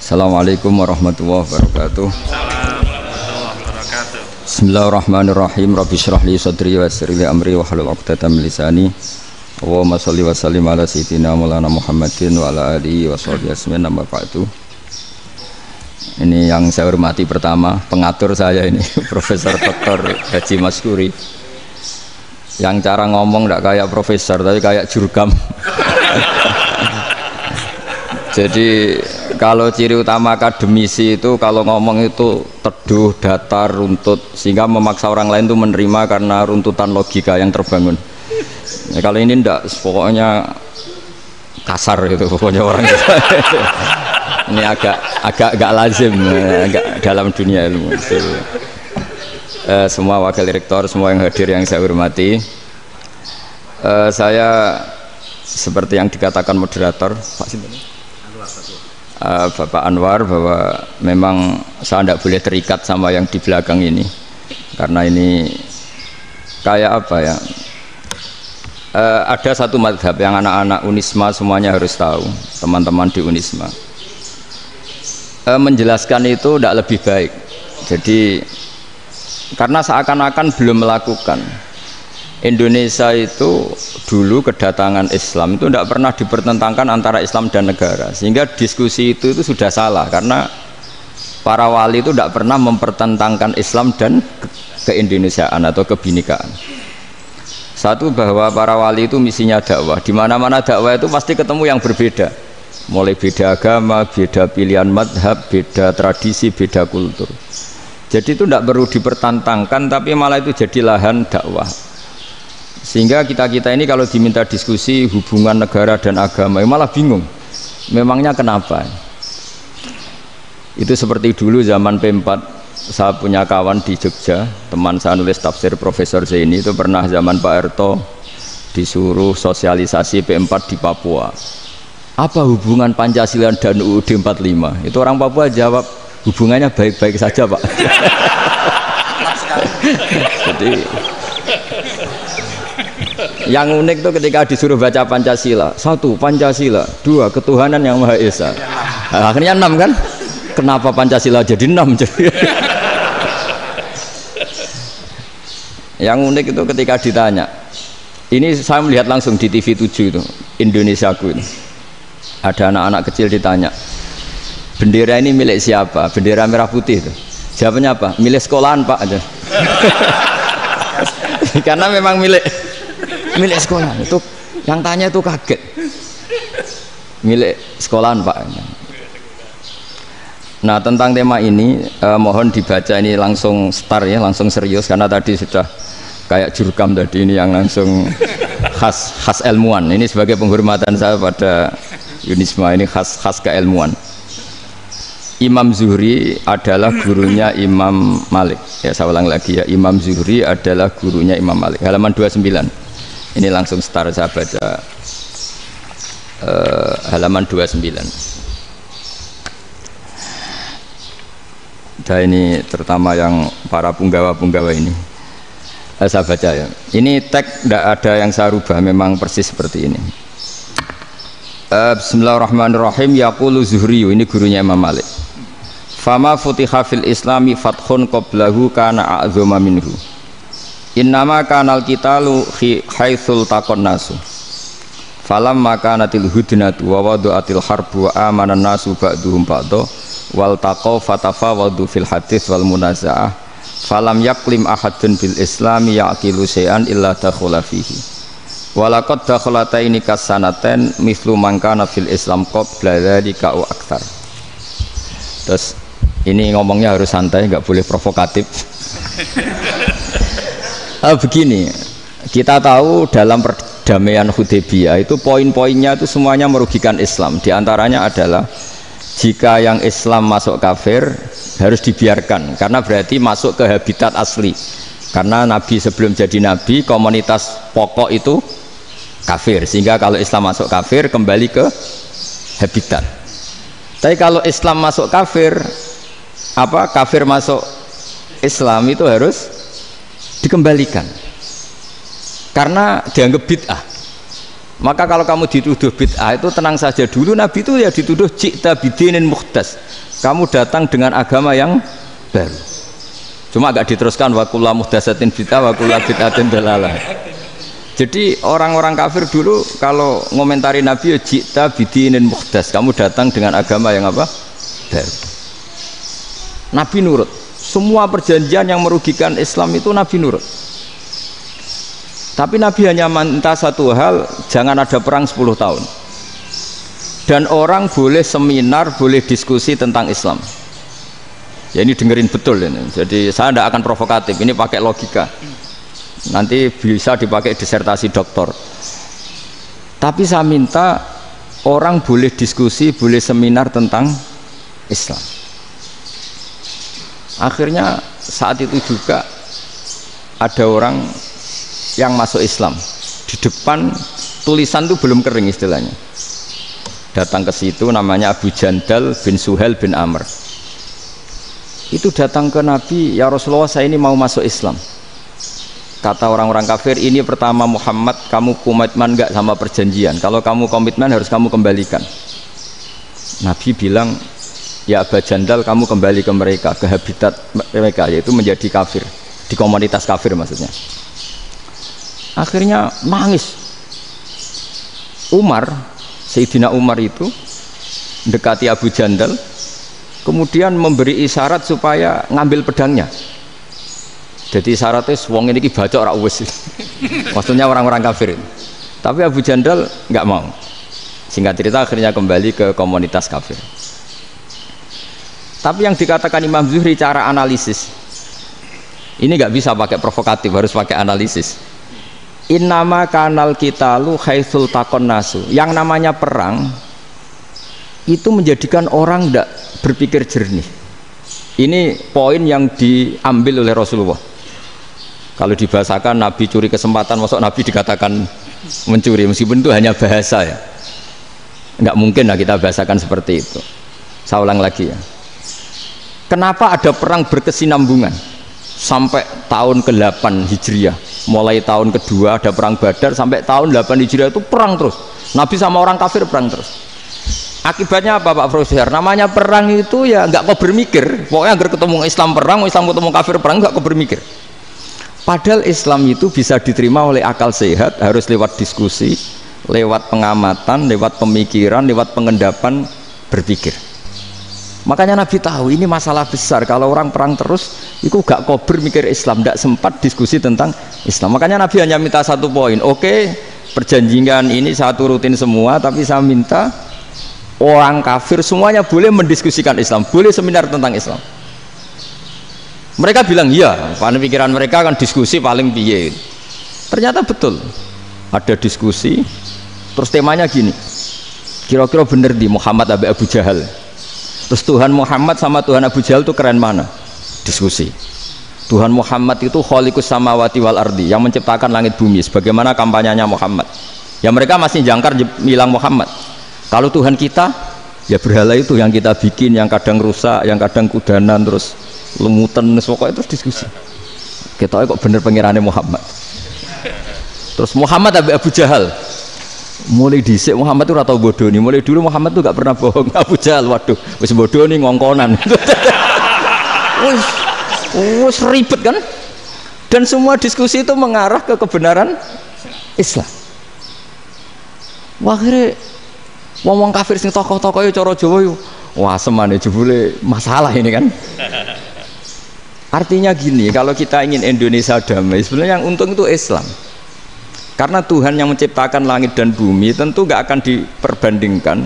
Assalamualaikum warahmatullahi wabarakatuh. Bismillahirrahmanirrahim. Rabbi shrah li sadri wa yassir li amri wa hlul 'uqdatam min lisani. Allahumma shalli wa sallim ala sayyidina Maulana Muhammadin wa ala alihi wa sahbihi ajmain. Amma ba'du. Ini yang saya hormati pertama, pengatur saya ini Profesor Dr. Haji Maskuri. Yang cara ngomong tidak kayak profesor tapi kayak jurkam. Jadi kalau ciri utama akademisi itu kalau ngomong itu teduh, datar, runtut, sehingga memaksa orang lain itu menerima karena runtutan logika yang terbangun. Ya, kalau ini ndak, pokoknya kasar gitu, pokoknya orang itu. Ini agak lazim, agak dalam dunia ilmu. Semua wakil rektor, semua yang hadir yang saya hormati, saya seperti yang dikatakan moderator Pak Sinten, Bapak Anwar, bahwa memang saya tidak boleh terikat sama yang di belakang ini, karena ini kayak apa ya, ada satu madhab yang anak-anak Unisma semuanya harus tahu, teman-teman di Unisma, menjelaskan itu tidak lebih baik. Jadi karena seakan-akan belum melakukan. Indonesia itu dulu kedatangan Islam itu tidak pernah dipertentangkan antara Islam dan negara, sehingga diskusi itu sudah salah, karena para wali itu tidak pernah mempertentangkan Islam dan keindonesiaan atau kebinekaan. Satu, bahwa para wali itu misinya dakwah, di mana-mana dakwah itu pasti ketemu yang berbeda, mulai beda agama, beda pilihan madhab, beda tradisi, beda kultur. Jadi itu tidak perlu dipertentangkan, tapi malah itu jadi lahan dakwah. Sehingga kita ini kalau diminta diskusi hubungan negara dan agama malah bingung, memangnya kenapa. Itu seperti dulu zaman P4, saya punya kawan di Jogja, teman saya nulis tafsir Profesor Zaini, itu pernah zaman Pak Erto disuruh sosialisasi P4 di Papua. Apa hubungan Pancasila dan UUD 45? Itu orang Papua jawab, hubungannya baik-baik saja, Pak. Jadi yang unik itu ketika disuruh baca Pancasila, satu Pancasila, dua ketuhanan yang Maha Esa. Nah, akhirnya 6 kan? Kenapa Pancasila jadi 6? Yang unik itu ketika ditanya, ini saya melihat langsung di TV 7 itu, Indonesiaku itu, ada anak-anak kecil ditanya, bendera ini milik siapa? Bendera merah putih itu. Jawabannya apa? Milik sekolahan, Pak, aja. Karena memang milik sekolah. Itu yang tanya itu kaget. Milik sekolahan, Pak. Nah, tentang tema ini mohon dibaca ini langsung start ya, langsung serius, karena tadi sudah kayak jurkam tadi, ini yang langsung khas ilmuwan. Ini sebagai penghormatan saya pada Unisma, ini khas keilmuan. Imam Zuhri adalah gurunya Imam Malik. Ya, saya ulang lagi ya, Imam Zuhri adalah gurunya Imam Malik. Halaman 29. Ini langsung start saya baca halaman 29. Dan ini terutama yang para punggawa-punggawa ini. Saya baca ya. Ini teks tidak ada yang saya rubah, memang persis seperti ini. Bismillahirrahmanirrahim. Yaqulu Zuhri, ini gurunya Imam Malik. Fama futiha fil islami fathun qablahu kana a'zama minhu. Innama kanal qitalu haitsul taqon nasu. Falam makanatil hudnatu wa wadu'atil harbu wa amanan nasu ba'duhum ba'da wal taqaw fatafawadu fil hadits wal munaza'ah. Falam yaklim ahadun bil islami yaqilu syai'an illa dakhula fihi. Walaqad dakhalataini kasanaten mithlu man kana fil islam qabla dzalika wa aktsar. Terus ini ngomongnya harus santai, nggak boleh provokatif. Begini, kita tahu dalam perdamaian Hudaybiyah itu poin-poinnya itu semuanya merugikan Islam. Di antaranya adalah jika yang Islam masuk kafir harus dibiarkan, karena berarti masuk ke habitat asli. Karena Nabi sebelum jadi Nabi, komunitas pokok itu kafir, sehingga kalau Islam masuk kafir kembali ke habitat. Tapi kalau Islam masuk kafir, kafir masuk Islam itu harus dikembalikan, karena dianggap bid'ah. Maka kalau kamu dituduh bid'ah itu tenang saja dulu, Nabi itu ya dituduh ji'ta bidinin muhdas, kamu datang dengan agama yang baru. Cuma agak diteruskan wa kullu muhdatsatin bid'ah wa kullu bid'atin dalalah. Jadi orang-orang kafir dulu kalau ngomentari Nabi ya ji'ta bidinin muhdas, kamu datang dengan agama yang apa? Baru. Nabi nurut. Semua perjanjian yang merugikan Islam itu Nabi nurut. Tapi Nabi hanya minta satu hal, jangan ada perang 10 tahun. Dan orang boleh seminar, boleh diskusi tentang Islam. Ya ini dengerin betul ini. Jadi saya tidak akan provokatif, ini pakai logika. Nanti bisa dipakai disertasi doktor. Tapi saya minta orang boleh diskusi, boleh seminar tentang Islam. Akhirnya saat itu juga ada orang yang masuk Islam. Di depan tulisan itu belum kering istilahnya. Datang ke situ namanya Abu Jandal bin Suhail bin Amr. Itu datang ke Nabi, ya Rasulullah saya ini mau masuk Islam. Kata orang-orang kafir, ini pertama Muhammad, kamu komitmen enggak sama perjanjian? Kalau kamu komitmen harus kamu kembalikan. Nabi bilang, ya Abu Jandal kamu kembali ke mereka, ke habitat mereka, yaitu menjadi kafir, di komunitas kafir maksudnya. Akhirnya nangis. Umar, Sayyidina Umar itu mendekati Abu Jandal, kemudian memberi isyarat supaya ngambil pedangnya. Jadi syaratnya wong ini baca orang uwes. Maksudnya orang-orang kafir. Tapi Abu Jandal nggak mau. Singkat cerita akhirnya kembali ke komunitas kafir. Tapi yang dikatakan Imam Zuhri cara analisis ini nggak bisa pakai provokatif, harus pakai analisis. Innama kanal kitalu haitsul takon nasu. Yang namanya perang itu menjadikan orang tidak berpikir jernih. Ini poin yang diambil oleh Rasulullah. Kalau dibahasakan Nabi curi kesempatan, masuk Nabi dikatakan mencuri, meskipun itu hanya bahasa ya. Enggak mungkin lah kita bahasakan seperti itu. Saya ulang lagi ya. Kenapa ada perang berkesinambungan sampai tahun ke-8 Hijriah? Mulai tahun kedua ada perang Badar sampai tahun 8 Hijriah itu perang terus. Nabi sama orang kafir perang terus. Akibatnya apa Pak Profesor? Namanya perang itu ya nggak kau bermikir. Pokoknya agar ketemu Islam perang, Islam ketemu kafir perang, nggak kau bermikir. Padahal Islam itu bisa diterima oleh akal sehat, harus lewat diskusi, lewat pengamatan, lewat pemikiran, lewat pengendapan berpikir. Makanya Nabi tahu ini masalah besar. Kalau orang perang terus, itu gak kober mikir Islam, tidak sempat diskusi tentang Islam. Makanya Nabi hanya minta satu poin. Oke, perjanjian ini saya turutin semua, tapi saya minta orang kafir semuanya boleh mendiskusikan Islam, boleh seminar tentang Islam. Mereka bilang iya, pada pikiran mereka kan diskusi paling piye. Ternyata betul, ada diskusi. Terus temanya gini, kira-kira bener di Muhammad Abu Jahal. Terus Tuhan Muhammad sama Tuhan Abu Jahal itu keren mana? Diskusi. Tuhan Muhammad itu khaliqus samawati wal ardi, yang menciptakan langit bumi. Sebagaimana kampanyenya Muhammad. Ya mereka masih jangkar bilang Muhammad. Kalau Tuhan kita, ya berhala itu yang kita bikin, yang kadang rusak, yang kadang kudanan, terus lumutan, pokoknya terus diskusi. Kita kok bener pengirannya Muhammad. Terus Muhammad Abu Jahal. Mulai dhisik Muhammad itu ora tau bodoh nih. Mulai dulu Muhammad itu gak pernah bohong. Abu Jahal, waduh, wis bodoh nih ngongkonan. Wis ribet kan? Dan semua diskusi itu mengarah ke kebenaran Islam. Wah, akhirnya wong kafir sing tokoh-tokoh cara Jawa yo wah semane jebule masalah ini kan. Artinya gini, kalau kita ingin Indonesia damai, sebenarnya yang untung itu Islam. Karena Tuhan yang menciptakan langit dan bumi tentu gak akan diperbandingkan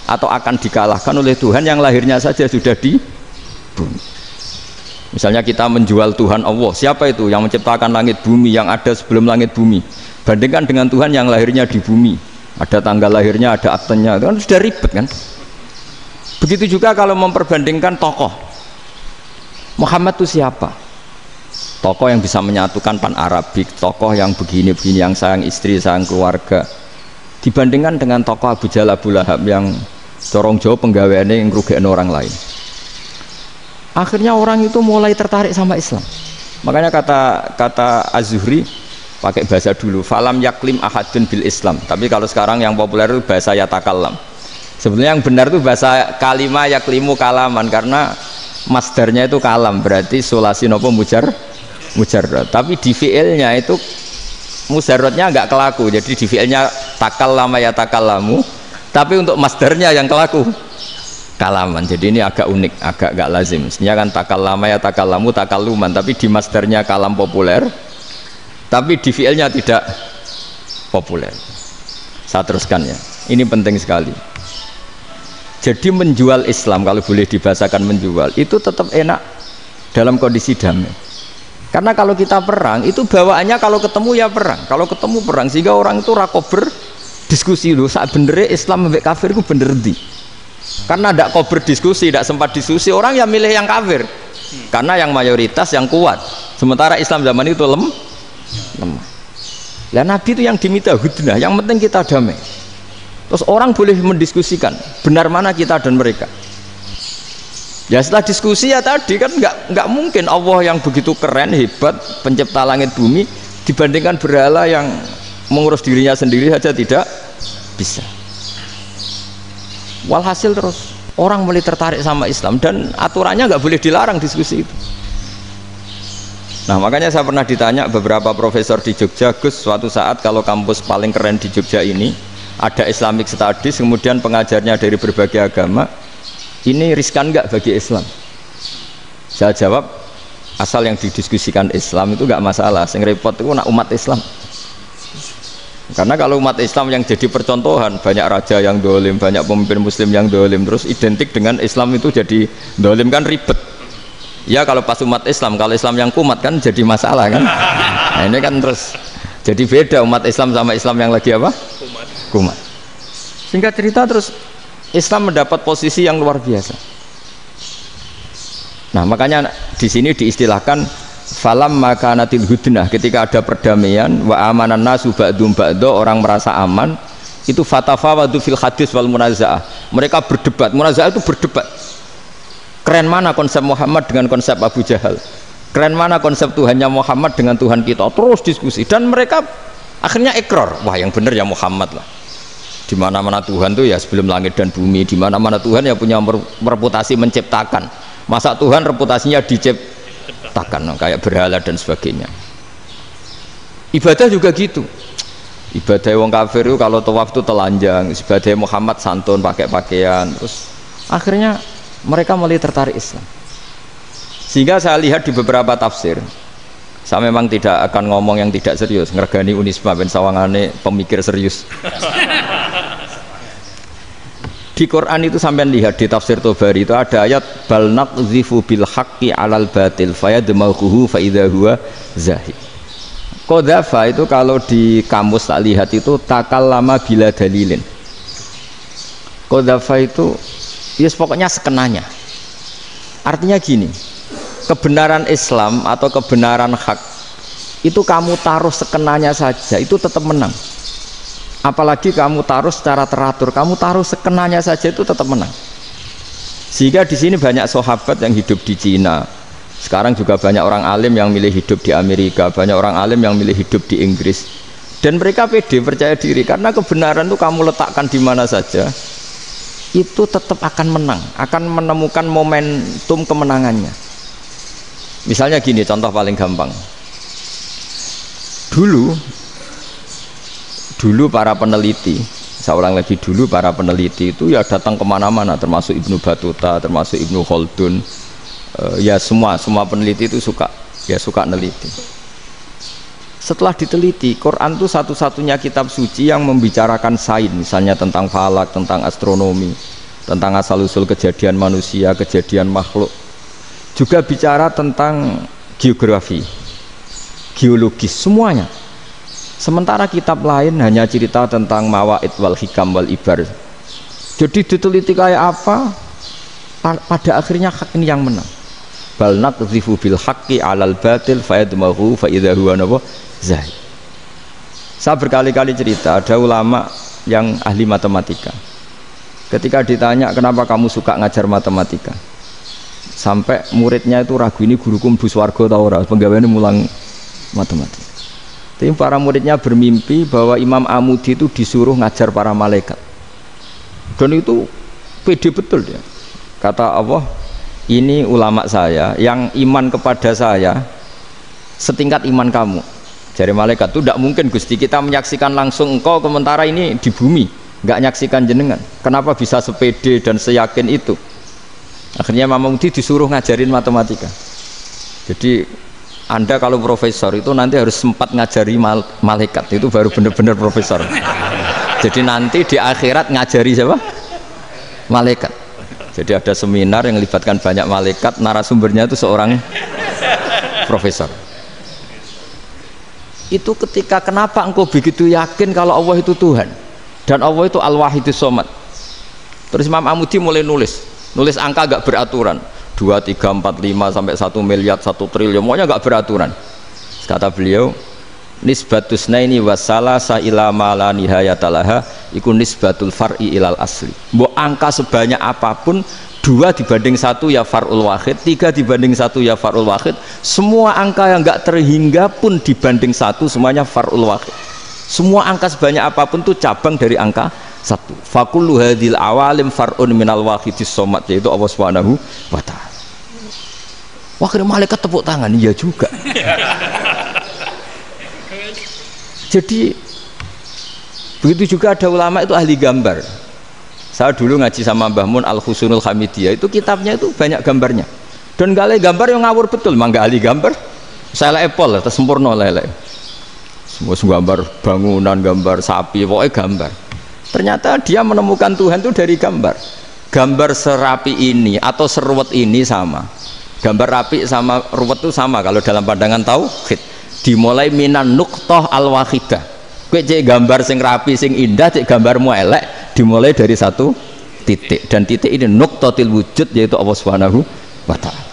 atau akan dikalahkan oleh Tuhan yang lahirnya saja sudah di bumi. Misalnya kita menjual Tuhan Allah, siapa itu yang menciptakan langit bumi, yang ada sebelum langit bumi, bandingkan dengan Tuhan yang lahirnya di bumi, ada tanggal lahirnya, ada aktenya, itu kan sudah ribet kan. Begitu juga kalau memperbandingkan tokoh, Muhammad itu siapa? Tokoh yang bisa menyatukan pan Arabik, tokoh yang begini-begini, yang sayang istri, sayang keluarga, dibandingkan dengan tokoh Abu Jahal, Abu Lahab yang corong jauh penggaweannya yang ngerugikan orang lain. Akhirnya orang itu mulai tertarik sama Islam. Makanya kata Az-Zuhri, pakai bahasa dulu. Falam yaklim ahadun bil Islam. Tapi kalau sekarang yang populer itu bahasa yatakallam. Sebenarnya yang benar itu bahasa kalimah yaklimu kalaman, karena masdarnya itu kalam, berarti sulasi nopo mujarrad. Tapi di fiilnya itu mujarradnya enggak kelaku. Jadi di fiilnya takallama yatakallamu, tapi untuk masdarnya yang kelaku kalaman. Jadi ini agak unik, agak gak lazim. Sebenarnya kan takallama ya takallamu takalluman, tapi di masdarnya kalam populer, tapi di fiilnya tidak populer. Saya teruskan ya, ini penting sekali. Jadi menjual Islam, kalau boleh dibahasakan menjual, itu tetap enak dalam kondisi damai. Karena kalau kita perang, itu bawaannya kalau ketemu ya perang, kalau ketemu perang, sehingga orang itu rakober diskusi loh, saat benernya Islam sampai kafir itu bener di. Karena tidak kau berdiskusi, tidak sempat diskusi, orang yang milih yang kafir karena yang mayoritas yang kuat, sementara Islam zaman itu lemah. Lah Nabi itu yang diminta hudnah, yang penting kita damai. Terus orang boleh mendiskusikan benar mana kita dan mereka. Ya setelah diskusi ya tadi kan nggak mungkin Allah yang begitu keren hebat pencipta langit bumi dibandingkan berhala yang mengurus dirinya sendiri saja tidak bisa. Walhasil terus orang mulai tertarik sama Islam, dan aturannya nggak boleh dilarang diskusi itu. Nah makanya saya pernah ditanya beberapa profesor di Jogja, Gus, suatu saat kalau kampus paling keren di Jogja ini ada Islamic Studies, kemudian pengajarnya dari berbagai agama, ini riskan nggak bagi Islam? Saya jawab, asal yang didiskusikan Islam itu nggak masalah, yang repot itu nak umat Islam. Karena kalau umat Islam yang jadi percontohan, banyak raja yang dolim, banyak pemimpin muslim yang dolim, terus identik dengan Islam itu jadi dolim, kan ribet ya. Kalau pas umat Islam, kalau Islam yang kumat kan jadi masalah kan. Nah ini kan terus jadi beda umat Islam sama Islam yang lagi apa? Kumat. Singkat cerita terus Islam mendapat posisi yang luar biasa. Nah makanya di sini diistilahkan falam makanatil hudnah, ketika ada perdamaian wa amanan nasu ba'dum ba'do, orang merasa aman, itu fatafawadu fil hadis wal munazaah, mereka berdebat. Munazaah itu berdebat, keren mana konsep Muhammad dengan konsep Abu Jahal, keren mana konsep Tuhannya Muhammad dengan Tuhan kita, terus diskusi. Dan mereka akhirnya ikrar, wah yang benar ya Muhammad lah, di mana-mana Tuhan tuh ya sebelum langit dan bumi, di mana-mana Tuhan ya punya reputasi menciptakan, masa Tuhan reputasinya diciptakan kayak berhala dan sebagainya. Ibadah juga gitu, ibadah wong kafir itu kalau tawaf itu telanjang, ibadah Muhammad santun pakai pakaian. Terus akhirnya mereka mulai tertarik Islam. Sehingga saya lihat di beberapa tafsir, saya memang tidak akan ngomong yang tidak serius, ngergani Unisba ben sawangane pemikir serius. Di Quran itu sampai lihat di tafsir Tobari itu ada ayat bal naqzifu bil haqqi 'alal batil fayadmaghuhu fa idza huwa zahid. Qadzafa itu kalau di kamus tak lihat itu takallama bila dalilin. Qadzafa itu ya pokoknya sekenanya. Artinya gini, kebenaran Islam atau kebenaran hak itu kamu taruh sekenanya saja itu tetap menang. Apalagi kamu taruh secara teratur, kamu taruh sekenanya saja itu tetap menang. Sehingga di sini banyak sahabat yang hidup di Cina. Sekarang juga banyak orang alim yang milih hidup di Amerika, banyak orang alim yang milih hidup di Inggris. Dan mereka pede, percaya diri, karena kebenaran itu kamu letakkan di mana saja, itu tetap akan menang, akan menemukan momentum kemenangannya. Misalnya gini, contoh paling gampang. Dulu para peneliti, saya ulang lagi, dulu para peneliti itu ya datang kemana-mana, termasuk Ibnu Battuta, termasuk Ibnu Khaldun, ya semua peneliti itu suka neliti. Setelah diteliti, Quran itu satu-satunya kitab suci yang membicarakan sains, misalnya tentang falak, tentang astronomi, tentang asal-usul kejadian manusia, kejadian makhluk, juga bicara tentang geografi, geologis, semuanya. Sementara kitab lain hanya cerita tentang mawaid wal hikam wal ibar. Jadi diteliti kayak apa, pada akhirnya hak ini yang menang. Bal naqdhifu bil haqqi 'alal batil fayadmaghu fa idza huwa zahid. Saya berkali-kali cerita, ada ulama yang ahli matematika. Ketika ditanya kenapa kamu suka ngajar matematika, sampai muridnya itu ragu, ini guruku mlebu swarga ta ora, penggaweane mulang matematika. Tapi para muridnya bermimpi bahwa Imam Amudi itu disuruh ngajar para malaikat. Dan itu pede betul dia. Kata Allah, ini ulama saya yang iman kepada saya setingkat iman kamu. Jadi malaikat itu tidak mungkin Gusti kita menyaksikan langsung engkau sementara ini di bumi, nggak nyaksikan jenengan. Kenapa bisa sepede dan seyakin itu? Akhirnya Imam Amudi disuruh ngajarin matematika. Jadi Anda kalau profesor itu nanti harus sempat ngajari malaikat, itu baru benar-benar profesor. Jadi nanti di akhirat ngajari siapa? Malaikat. Jadi ada seminar yang melibatkan banyak malaikat, narasumbernya itu seorang profesor. Itu ketika kenapa engkau begitu yakin kalau Allah itu Tuhan dan Allah itu Al-Wahidus Shomad. Terus Imam Amudi mulai nulis angka gak beraturan. 2, 3, 4, 5 sampai 1 miliar, 1 triliun, semuanya enggak beraturan. Kata beliau, nisbatus naini wasalasa ila ma la nihayatalaha iku nisbatul far'i ilal asli. Mbok angka sebanyak apapun, 2 dibanding 1 ya far'ul wahid, 3 dibanding 1 ya far'ul wahid. Semua angka yang enggak terhingga pun dibanding 1 semuanya far'ul wahid. Semua angka sebanyak apapun itu cabang dari angka 1. Fakullu hadil awalim far'un minal wahidis shomad, yaitu Allah Subhanahu wa ta'ala. Wah, kira malaikat tepuk tangan, iya juga. Jadi begitu juga ada ulama itu ahli gambar. Saya dulu ngaji sama Mbah Mun Al-Husunul Hamidiyah, itu kitabnya itu banyak gambarnya. Dan gale gambar yang ngawur betul, mangga ahli gambar. Saya lepol, sempurna lele. Semua gambar bangunan, gambar sapi, pokoknya gambar. Ternyata dia menemukan Tuhan itu dari gambar. Gambar serapi ini atau seruwet ini sama. Gambar rapi sama ruwet itu sama kalau dalam pandangan tauhid. Dimulai minan nuqtah al-wahidah. Kowe cek gambar sing rapi sing indah, cek gambarmu elek, dimulai dari 1 titik. Dan titik ini nuqtatil wujud, yaitu Allah Subhanahu wa ta'ala.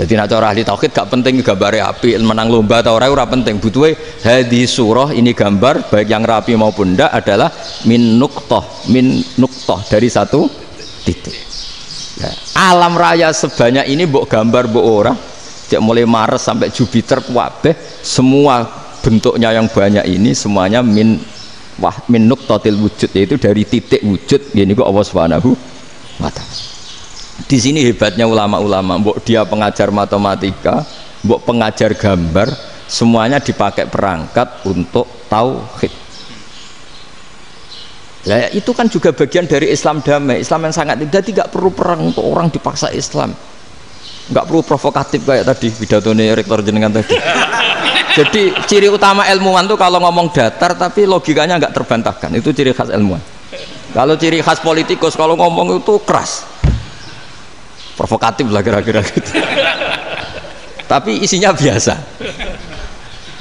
Jadi nek cara ahli tauhid gak penting gambare api, menang lomba atau ora penting. Butuhe hadis surah ini gambar baik yang rapi maupun ndak adalah min nuqtah dari 1 titik. Ya, alam raya sebanyak ini mbok gambar mbok ora, cek mulai Mars sampai Jupiter kabeh semua bentuknya yang banyak ini semuanya min nuqtatil wujud, yaitu dari titik wujud, ini kok Allah Subhanahu wa ta'ala. Di sini hebatnya ulama-ulama, mbok dia pengajar matematika, mbok pengajar gambar, semuanya dipakai perangkat untuk tauhid. Ya, itu kan juga bagian dari Islam damai, Islam yang sangat tidak perlu perang untuk orang dipaksa Islam, nggak perlu provokatif kayak tadi pidatonya rektor jenengan tadi. Jadi ciri utama ilmuwan tuh kalau ngomong datar tapi logikanya nggak terbantahkan, itu ciri khas ilmuwan. Kalau ciri khas politikus kalau ngomong itu keras, provokatif lah kira-kira gitu. Tapi isinya biasa.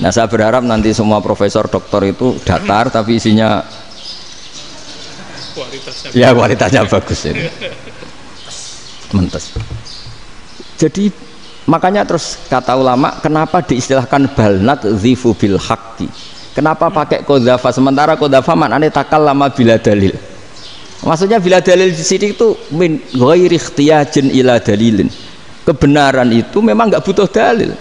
Nah, saya berharap nanti semua profesor doktor itu datar tapi isinya kualitasnya bagus ini. Mentes. Jadi makanya terus kata ulama, kenapa diistilahkan balnat zifu bil haqqi? Kenapa pakai qadzafa sementara qadzafa maknane takallama bila dalil? Maksudnya bila dalil di sini itu min ghairi ikhtiyajin ila dalilin. Kebenaran itu memang nggak butuh dalil.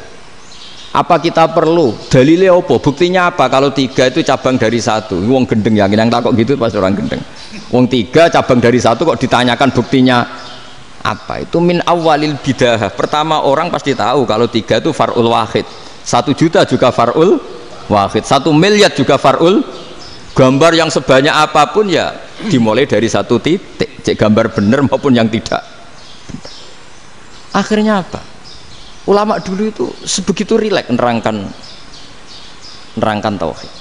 Apa kita perlu dalilnya apa? Buktinya apa? Kalau 3 itu cabang dari 1. Wong gendeng yakin yang takut gitu pas orang gendeng. Wong 3 cabang dari 1 kok ditanyakan buktinya apa? Itu min awalil bidah. Pertama orang pasti tahu kalau 3 itu far'ul wahid. 1 juta juga far'ul wahid. 1 miliar juga far'ul. Gambar yang sebanyak apapun ya dimulai dari 1 titik. Cek gambar benar maupun yang tidak. Akhirnya apa? Ulama dulu itu sebegitu rileks nerangkan tauhid.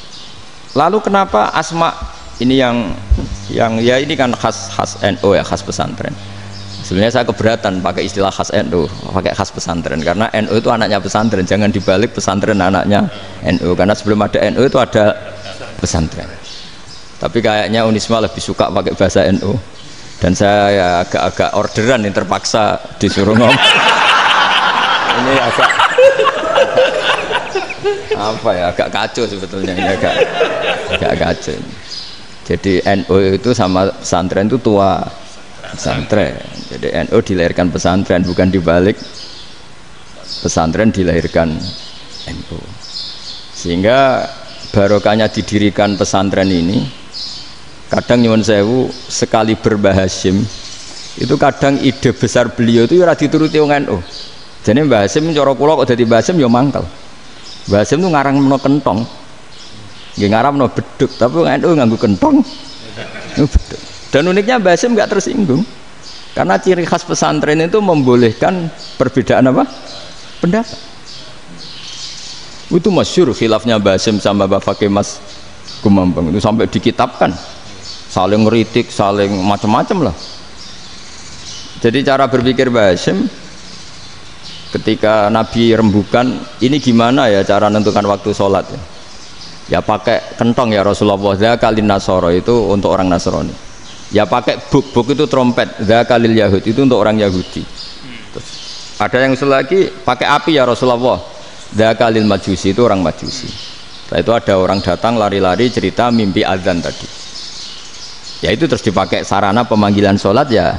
Lalu kenapa asma ini yang ya ini kan khas NU ya, khas pesantren. Sebenarnya saya keberatan pakai istilah khas NU, pakai khas pesantren karena NU itu anaknya pesantren, jangan dibalik pesantren anaknya NU, karena sebelum ada NU itu ada pesantren. Tapi kayaknya Unisma lebih suka pakai bahasa NU dan saya ya agak orderan yang terpaksa disuruh ngomong. Ini agak apa ya, agak kacau sebetulnya ini, agak kacau. Jadi NU itu sama pesantren itu tua pesantren. Jadi NU dilahirkan pesantren, bukan dibalik pesantren dilahirkan NU. Sehingga barokahnya didirikan pesantren ini, kadang nyuwun sewu sekali Mbah Hasyim itu kadang ide besar beliau itu ora dituruti wong NU. Jadi Mbah Hasyim cara kula kok dadi Mbah Hasyim ya mangkel. Mbah Hasyim itu ngarangno kentong. Nggih ngaramno beduk, tapi wong NU nganggo kentong. Beduk. Dan uniknya Mbah Hasyim enggak tersinggung. Karena ciri khas pesantren itu membolehkan perbedaan apa? Pendapat. Itu masyhur khilafnya Mbah Hasyim sama Mbah Fakih Mas Kumambang itu sampai dikitabkan. Saling ngeritik, saling macam-macam lah. Jadi cara berpikir Mbah Hasyim ketika Nabi rembukan, ini gimana ya cara menentukan waktu sholat ya? Ya pakai kentong ya Rasulullah, dzakalin nasara itu untuk orang Nasrani. Ya pakai buk itu trompet, dzakalil yahud itu untuk orang Yahudi. Terus, ada yang usul lagi pakai api ya Rasulullah, dzakalil majusi itu orang Majusi. Setelah itu ada orang datang lari-lari cerita mimpi azan tadi. Ya itu terus dipakai sarana pemanggilan sholat ya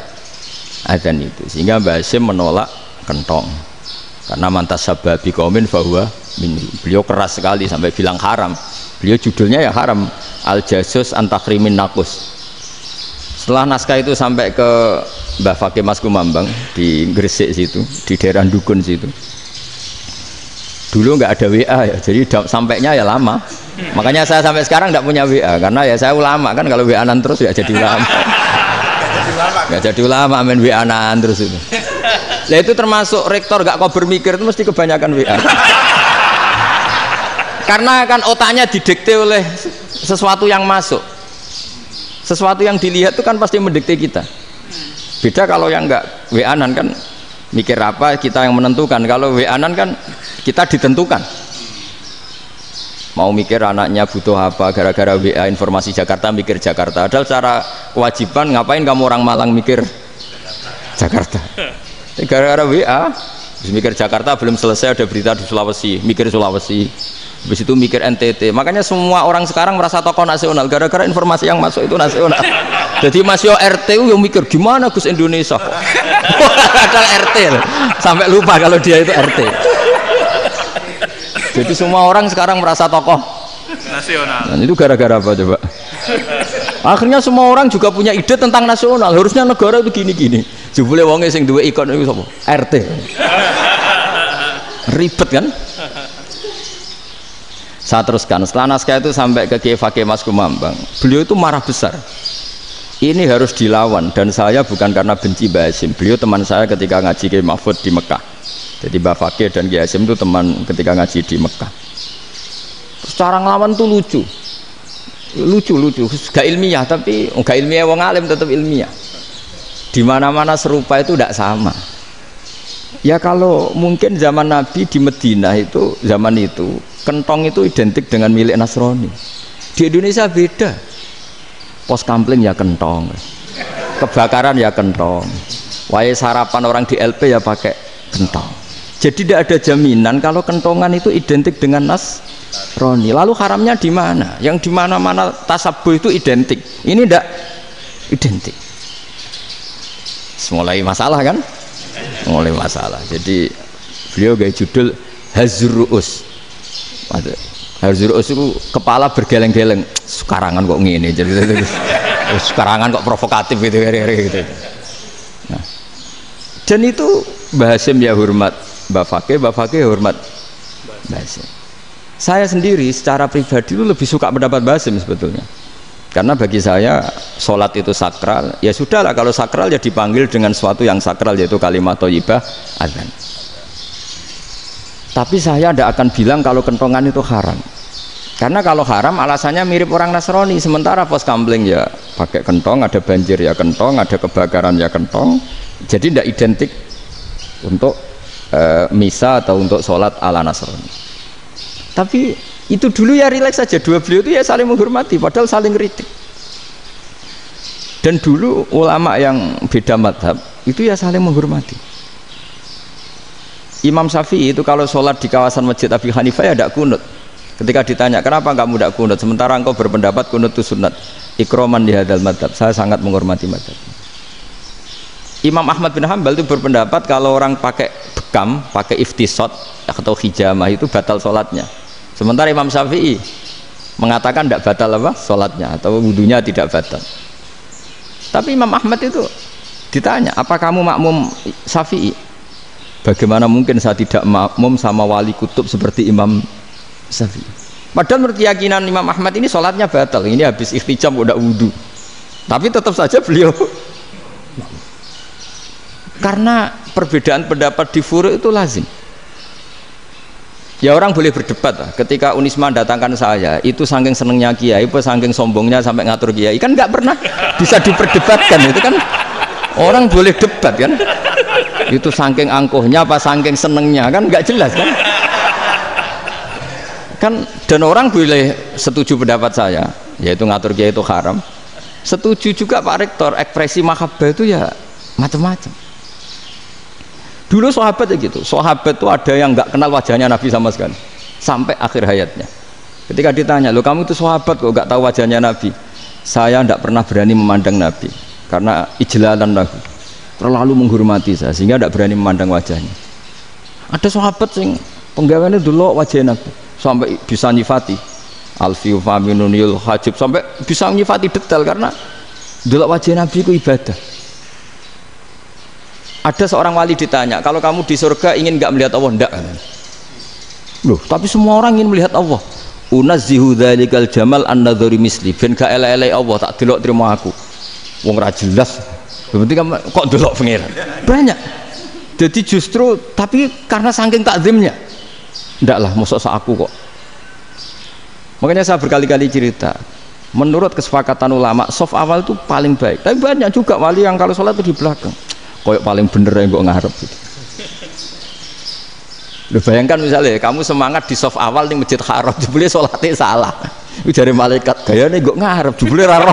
azan itu. Sehingga Mbah Hasyim menolak kentong. Karena mantas sababi qaumin fahuwa minhu. Beliau keras sekali sampai bilang haram. Beliau judulnya ya haram, al jasus antakrimin nakus. Setelah naskah itu sampai ke Mbah Fakih Mas Kumambang di Gresik situ, di daerah Dukun situ. Dulu nggak ada WA ya, jadi sampainya ya lama. Makanya saya sampai sekarang nggak punya WA karena ya saya ulama kan, kalau WA-an terus ya jadi ulama. Nggak jadi ulama main WA-an terus itu. Nah itu termasuk rektor nggak kau bermikir itu mesti kebanyakan WA. Karena kan otaknya didikte oleh sesuatu yang masuk. Sesuatu yang dilihat itu kan pasti mendikte kita. Beda kalau yang enggak WA-an kan mikir apa kita yang menentukan. Kalau WA-an kan kita ditentukan. Mau mikir anaknya butuh apa gara-gara WA informasi Jakarta mikir Jakarta. Padahal secara kewajiban ngapain kamu orang Malang mikir Jakarta. Gara-gara WA mikir Jakarta belum selesai ada berita di Sulawesi, mikir Sulawesi. Habis itu mikir NTT. Makanya semua orang sekarang merasa tokoh nasional gara-gara informasi yang masuk itu nasional. Jadi Mas Yo RT yang mikir gimana Gus Indonesia kok. Ada RT sampai lupa kalau dia itu RT. Jadi semua orang sekarang merasa tokoh nasional. Dan itu gara-gara apa coba? Akhirnya semua orang juga punya ide tentang nasional. Harusnya negara itu gini-gini. Jebule wonge sing duwe ikon itu sapa? RT. Ribet kan? Saya teruskan, setelah naskah itu sampai ke Kiai Fakih Mas Kumambang, beliau itu marah besar. Ini harus dilawan, dan saya bukan karena benci Mbah Hasyim. Beliau teman saya ketika ngaji Kiai Mahfud di Mekah. Jadi Mbah Fakih dan Kiai Hasyim itu teman ketika ngaji di Mekah. Terus cara ngelawan tuh lucu, gak ilmiah, tapi gak ilmiah wong alim tetap ilmiah. Di mana-mana serupa itu tidak sama. Ya kalau mungkin zaman Nabi di Madinah itu zaman itu kentong itu identik dengan milik Nasrani. Di Indonesia beda. Pos kampling ya kentong, kebakaran ya kentong, wae sarapan orang di LP ya pakai kentong. Jadi tidak ada jaminan kalau kentongan itu identik dengan Nasrani. Lalu haramnya di mana? Yang di mana-mana tasabuh itu identik. Ini tidak identik. Mulai masalah kan? Mulai masalah. Jadi beliau gaya judul Hazruus. Hazruus itu kepala bergeleng-geleng. Sekarangan kok ngene jadi sekarangan kok provokatif gitu gitu. Nah. Dan itu Mbah Hasyim ya hormat Mbah Fakih hormat Mbah Hasyim. Saya sendiri secara pribadi itu lebih suka pendapat Mbah Hasyim sebetulnya. Karena bagi saya sholat itu sakral, ya sudahlah kalau sakral ya dipanggil dengan sesuatu yang sakral yaitu kalimat thayyibah adzan. Tapi saya tidak akan bilang kalau kentongan itu haram. Karena kalau haram alasannya mirip orang Nasrani, sementara pos kampling ya pakai kentong, ada banjir ya kentong, ada kebakaran ya kentong. Jadi tidak identik untuk misa atau untuk sholat ala Nasrani. Tapi itu dulu ya rileks saja, dua beliau itu ya saling menghormati padahal saling kritik. Dan dulu ulama yang beda madhab itu ya saling menghormati. Imam Syafi'i itu kalau sholat di kawasan Masjid Abi Hanifah ya tidak kunut. Ketika ditanya kenapa kamu tidak kunut sementara engkau berpendapat kunut itu sunat, ikroman di hadal madhab, saya sangat menghormati madhab. Imam Ahmad bin Hanbal itu berpendapat kalau orang pakai bekam, pakai iftisot atau hijamah itu batal sholatnya. Sementara Imam Syafi'i mengatakan tidak batal apa sholatnya atau wudunya tidak batal. Tapi Imam Ahmad itu ditanya, apa kamu makmum Syafi'i? Bagaimana mungkin saya tidak makmum sama wali kutub seperti Imam Syafi'i? Padahal menurut keyakinan Imam Ahmad ini sholatnya batal. Ini habis ikhtijam udah wudu. Tapi tetap saja beliau karena perbedaan pendapat di furu' itu lazim. Ya orang boleh berdebat lah. Ketika Unisma datangkan saya, itu saking senengnya kiai, apa saking sombongnya sampai ngatur kiai, kan nggak pernah bisa diperdebatkan. Itu kan orang boleh debat kan? Itu saking angkuhnya apa saking senengnya kan nggak jelas kan? Kan dan orang boleh setuju pendapat saya, yaitu ngatur kiai itu haram. Setuju juga Pak Rektor, ekspresi mahabbah itu ya macam-macam. Dulu sahabat ya gitu, sahabat itu ada yang nggak kenal wajahnya Nabi sama sekali sampai akhir hayatnya. Ketika ditanya, lo kamu itu sahabat kok nggak tahu wajahnya Nabi? Saya tidak pernah berani memandang Nabi karena ijlalan lahu, terlalu menghormati saya sehingga tidak berani memandang wajahnya. Ada sahabat yang penggawaannya dulu wajah Nabi sampai bisa nyifati alfiu faminunil hajib, sampai bisa nyifati detail karena dulu wajah Nabi itu ibadah. Ada seorang wali ditanya, kalau kamu di surga ingin nggak melihat Allah? Enggak. Loh, tapi semua orang ingin melihat Allah. Unazzihu dzalikal jamal an-nadhari misli, ben gak elek-elek Allah tak delok terima aku. Wong ra jelas. Berarti kok delok pangeran. Banyak. Jadi justru tapi karena saking takzimnya. Enggak lah, mosok sak aku kok. Makanya saya berkali-kali cerita, menurut kesepakatan ulama, soft awal itu paling baik. Tapi banyak juga wali yang kalau sholat itu di belakang. Koyok paling bener yang gue ngarep gitu. Lu bayangkan misalnya kamu semangat di soft awal di masjid haram, jebule sholatnya salah. Itu dari malaikat gaya nih gue ngarep, jebule raro.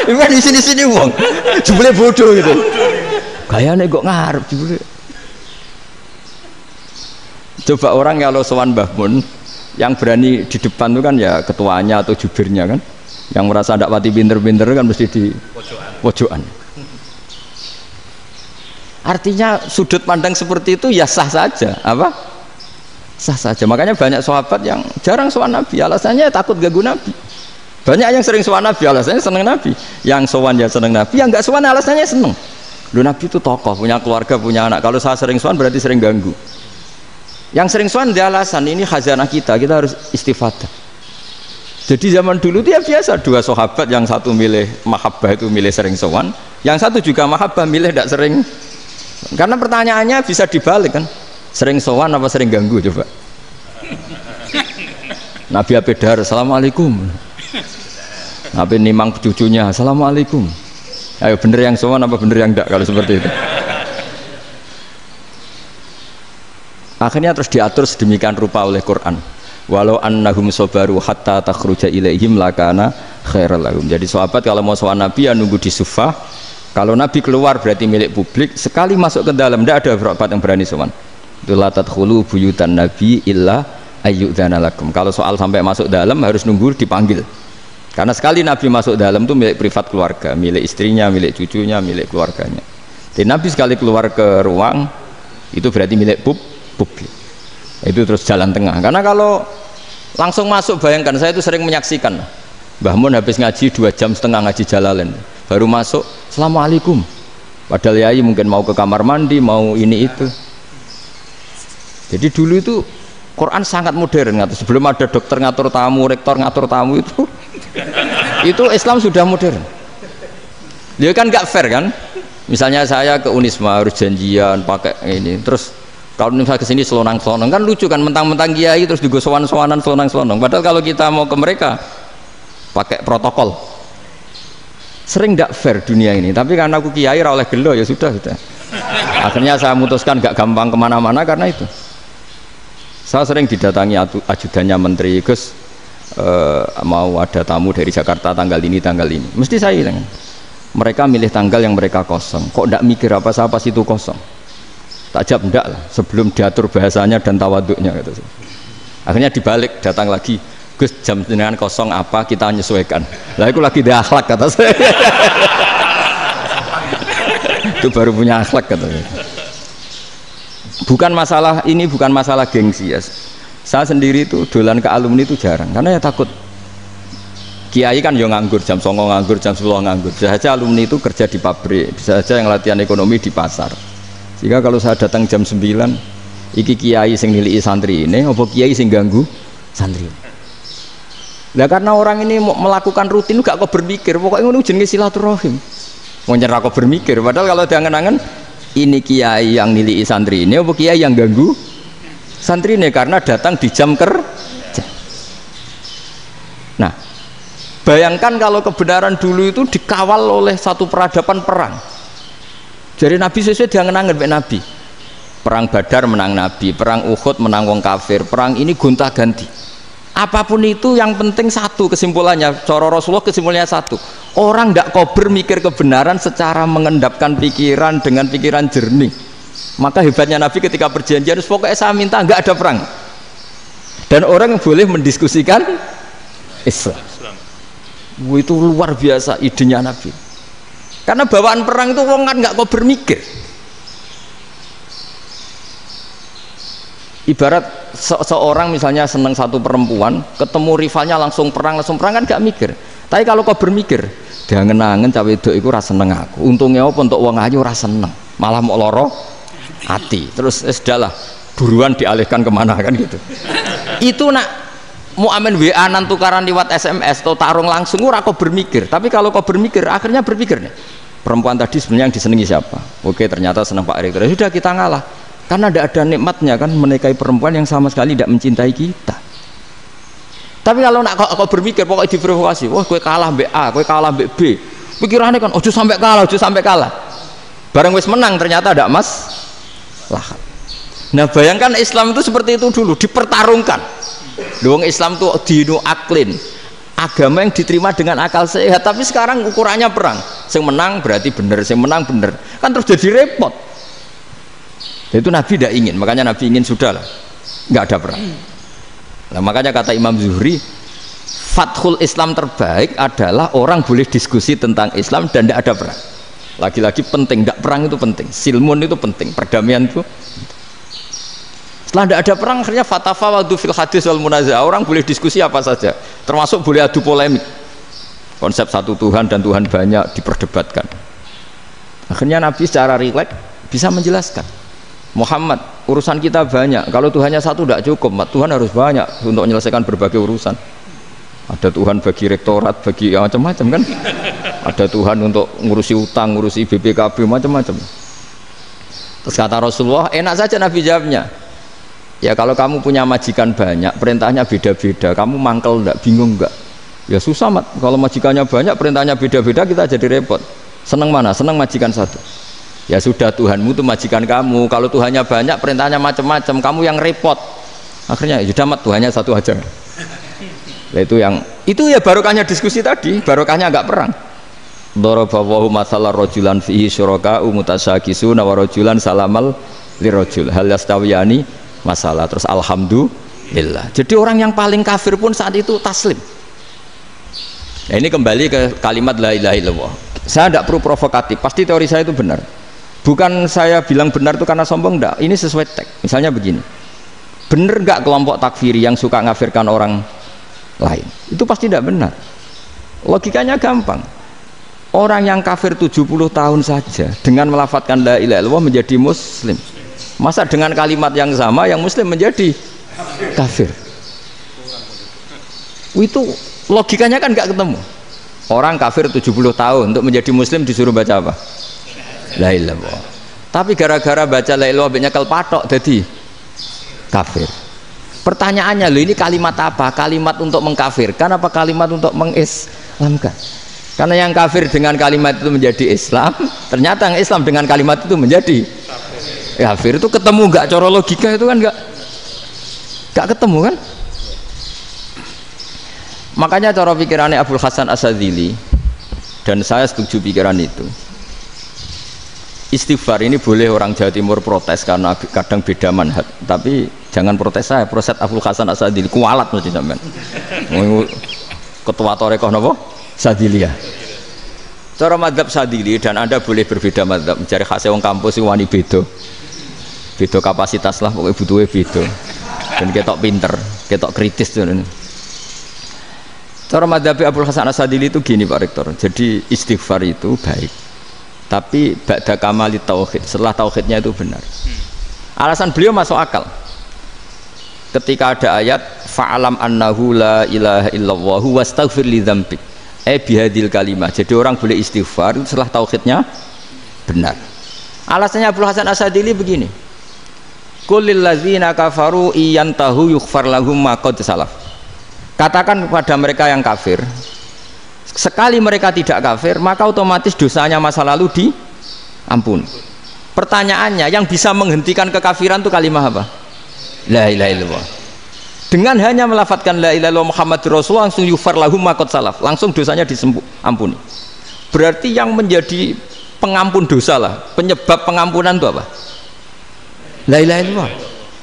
Itu di sini wong, jebule bodoh gitu. Gaya nih gue ngarep, jebule. Coba orang kalau sowan Mbah Mun, yang berani di depan itu kan ya ketuanya atau jubirnya kan, yang merasa tidak pati pinter-pinter kan mesti di pojokan. Artinya sudut pandang seperti itu ya sah saja, apa? Sah saja. Makanya banyak sahabat yang jarang sowan Nabi, alasannya takut ganggu Nabi. Banyak yang sering sowan Nabi, alasannya seneng Nabi. Yang sowan ya seneng Nabi, yang nggak sowan alasannya seneng. Lu Nabi itu tokoh, punya keluarga, punya anak. Kalau saya sering sowan berarti sering ganggu. Yang sering sowan dia alasan ini khazanah kita harus istifadah. Jadi zaman dulu dia biasa dua sahabat, yang satu milih mahabbah itu milih sering sowan, yang satu juga mahabbah milih tidak sering. Karena pertanyaannya bisa dibalik kan, sering sowan apa sering ganggu coba. Nabi Abedar assalamualaikum, Nabi nimang cucunya assalamualaikum. Ayo bener yang sowan apa bener yang enggak kalau seperti itu. Akhirnya terus diatur sedemikian rupa oleh Quran. Walau annahum sabaru hatta takhruja ilaihim lakana khairal lahum. Jadi sahabat kalau mau sowan Nabi ya nunggu di sufah. Kalau Nabi keluar berarti milik publik. Sekali masuk ke dalam tidak ada sahabat yang berani sowan. Itu la tadkhulu buyutan Nabi illa ayyudzana lakum. Kalau soal sampai masuk dalam harus nunggu dipanggil. Karena sekali Nabi masuk dalam itu milik privat keluarga, milik istrinya, milik cucunya, milik keluarganya. Jadi Nabi sekali keluar ke ruang itu berarti milik publik. Itu terus jalan tengah. Karena kalau langsung masuk, bayangkan saya itu sering menyaksikan Mbah Mun habis ngaji 2,5 jam ngaji Jalalain, baru masuk assalamualaikum, padahal yai mungkin mau ke kamar mandi, mau ini itu. Jadi dulu itu Quran sangat modern, sebelum ada dokter ngatur tamu, rektor ngatur tamu itu Islam sudah modern. Dia kan gak fair kan, misalnya saya ke Unisma harus janjian pakai ini, terus kalau misalnya kesini selonang-selonong kan lucu kan, mentang-mentang kiai terus juga sowan-sowanan selonang-selonong, padahal kalau kita mau ke mereka pakai protokol. Sering tidak fair dunia ini, tapi karena aku kiai oleh gelo ya sudah. Akhirnya saya memutuskan gak gampang kemana-mana karena itu. Saya sering didatangi ajudannya menteri, Gus mau ada tamu dari Jakarta tanggal ini, mesti saya bilang mereka milih tanggal yang mereka kosong, kok tidak mikir apa saya pas itu kosong. Tak jawab enggak lah, sebelum diatur bahasanya dan tawaduknya gitu. Akhirnya dibalik, datang lagi, Gus jam dengan kosong apa kita menyesuaikan. Lah itu lagi dia akhlak kata saya. Itu baru punya akhlak kata saya. Bukan masalah ini, bukan masalah gengsi ya. Saya sendiri itu dolan ke alumni itu jarang, karena ya takut. Kiai kan yang nganggur, jam 9 nganggur, jam 10 nganggur. Bisa saja alumni itu kerja di pabrik, bisa saja yang latihan ekonomi di pasar. Sehingga kalau saya datang jam 9, iki kiai sing nilai santri ini, apa kiai sing ganggu santri. Nah karena orang ini melakukan rutin gak kok berpikir, pokoknya ngono jenenge silaturahim. Mau nyerah kok berpikir, padahal kalau diangen-angen ini kiai yang nilai santri ini, apa kiai yang ganggu santri ini karena datang di jam kerja. Nah, bayangkan kalau kebenaran dulu itu dikawal oleh satu peradaban perang. Jadi Nabi sesuai diangen-angen mbek Nabi. Perang Badar menang Nabi, perang Uhud menang wong kafir, perang ini gonta-ganti. Apapun itu yang penting satu kesimpulannya, cara Rasulullah kesimpulannya satu. Orang tidak kober mikir kebenaran secara mengendapkan pikiran dengan pikiran jernih. Maka hebatnya Nabi ketika perjanjian, pokoknya saya minta nggak ada perang. Dan orang boleh mendiskusikan Islam. Itu luar biasa idenya Nabi. Karena bawaan perang itu orang kan nggak kober mikir. Ibarat seorang misalnya senang satu perempuan, ketemu rivalnya langsung perang kan gak mikir. Tapi kalau kau bermikir, diangen-angen cawe wedok iku ora seneng aku. Untungnya apa untuk wong ayu ora seneng, malah mau loro hati. Terus sudahlah, buruan dialihkan kemana kan gitu. Itu nak mau amen WA nan tukaran lewat SMS atau tarung langsung ora kau bermikir. Tapi kalau kau bermikir, akhirnya berpikir nih. Perempuan tadi sebenarnya yang disenangi siapa? Oke, ternyata senang Pak Erik. Sudah kita ngalah. Karena tidak ada nikmatnya kan menikahi perempuan yang sama sekali tidak mencintai kita. Tapi kalau nak kau berpikir pokoknya diprovokasi, wah kue kalah mbak A, kue kalah mbak B, pikirannya kan ojo sampai kalah. Bareng wis menang ternyata ada mas lah. Nah bayangkan Islam itu seperti itu dulu, dipertarungkan. Doang Islam itu dinu aklin, agama yang diterima dengan akal sehat. Tapi sekarang ukurannya perang, yang menang berarti benar, yang menang benar, kan terus jadi repot. Itu Nabi tidak ingin, makanya Nabi ingin sudahlah, nggak ada perang. Nah, makanya kata Imam Zuhri, fathul Islam terbaik adalah orang boleh diskusi tentang Islam dan tidak ada perang. Lagi-lagi penting, tidak perang itu penting, silmun itu penting, perdamaian itu. Setelah tidak ada perang, akhirnya fatafawadu fil hadis wal munazah, orang boleh diskusi apa saja, termasuk boleh adu polemik. Konsep satu Tuhan dan Tuhan banyak diperdebatkan. Akhirnya Nabi secara rileks bisa menjelaskan. Muhammad, urusan kita banyak. Kalau Tuhannya satu tidak cukup, Tuhan harus banyak untuk menyelesaikan berbagai urusan. Ada Tuhan bagi rektorat, bagi macam-macam kan. Ada Tuhan untuk ngurusi utang, ngurusi BPKB, macam-macam. Terus kata Rasulullah, enak saja Nabi jawabnya. Ya kalau kamu punya majikan banyak, perintahnya beda-beda, kamu mangkel enggak, bingung enggak? Ya susah mat. Kalau majikannya banyak, perintahnya beda-beda, kita jadi repot. Seneng mana? Seneng majikan satu. Ya sudah, Tuhanmu itu majikan kamu. Kalau Tuhannya banyak, perintahnya macam-macam, kamu yang repot. Akhirnya ya sudah mat, Tuhannya satu aja. Nah, itu ya barokahnya diskusi tadi, barokahnya agak perang. Daraballahu mathalan rajulan fihi syuraka'u mutasyakisuna wa rajulan salamal lirajul hal yastawiyani masalah. Terus alhamdulillah. Jadi orang yang paling kafir pun saat itu taslim. Nah, ini kembali ke kalimat la ilaha illallah. Saya tidak perlu provokatif, pasti teori saya itu benar. Bukan saya bilang benar itu karena sombong, enggak. Ini sesuai teks. Misalnya begini, benar enggak kelompok takfiri yang suka ngafirkan orang lain? Itu pasti tidak benar. Logikanya gampang. Orang yang kafir 70 tahun saja dengan melafadzkan la ilaha illallah menjadi muslim. Masa dengan kalimat yang sama yang muslim menjadi kafir? Itu logikanya kan enggak ketemu. Orang kafir 70 tahun untuk menjadi muslim disuruh baca apa? La ilaha illallah. Tapi gara-gara baca la ilaha illallah nyekel patok jadi kafir. Pertanyaannya, loh ini kalimat apa? Kalimat untuk mengkafirkan apa kalimat untuk mengislamkan? Karena yang kafir dengan kalimat itu menjadi Islam, ternyata yang Islam dengan kalimat itu menjadi kafir. Itu ketemu nggak? Cara logika itu kan nggak ketemu kan? Makanya cara pikirannya Abul Hasan Asyadzili, dan saya setuju pikiran itu. Istighfar ini boleh orang Jawa Timur protes karena kadang beda manhaj, tapi jangan protes saya, protes Abul Hasan Asyadzili kualat mesti sampean. Ketua Torekoh napa? Sadziliyah. Cara madzhab Sadzili, dan Anda boleh berbeda madzhab, mencari khasnya wong kampus wani beda. Beda kapasitas lah, pokoknya butuhnya beda. dan ketok pinter, ketok kritis tuh. Cara madzhab Abdul Hasan Asadili itu gini Pak Rektor. Jadi istighfar itu baik. Tapi ba'da kamali tauhid, setelah tauhidnya itu benar. Alasan beliau masuk akal. Ketika ada ayat fa'alam annahu la ilaha illallah wastaghfir li dzambik. Bihadil kalimah. Jadi orang boleh istighfar setelah tauhidnya benar. Alasannya Abdul Hasan Asadili begini. Qul lil ladzina kafaru iyantahu yughfar lahum ma qad salaf. Katakan kepada mereka yang kafir, sekali mereka tidak kafir, maka otomatis dosanya masa lalu diampuni. Pertanyaannya, yang bisa menghentikan kekafiran itu kalimat apa? La ilaha illallah. Dengan hanya melafadzkan la ilaha illallah Muhammadur Rasulullah langsung yughfar lahum ma qad salaf, langsung dosanya diampuni. Berarti yang menjadi pengampun dosa lah, penyebab pengampunan itu apa? La ilaha illallah.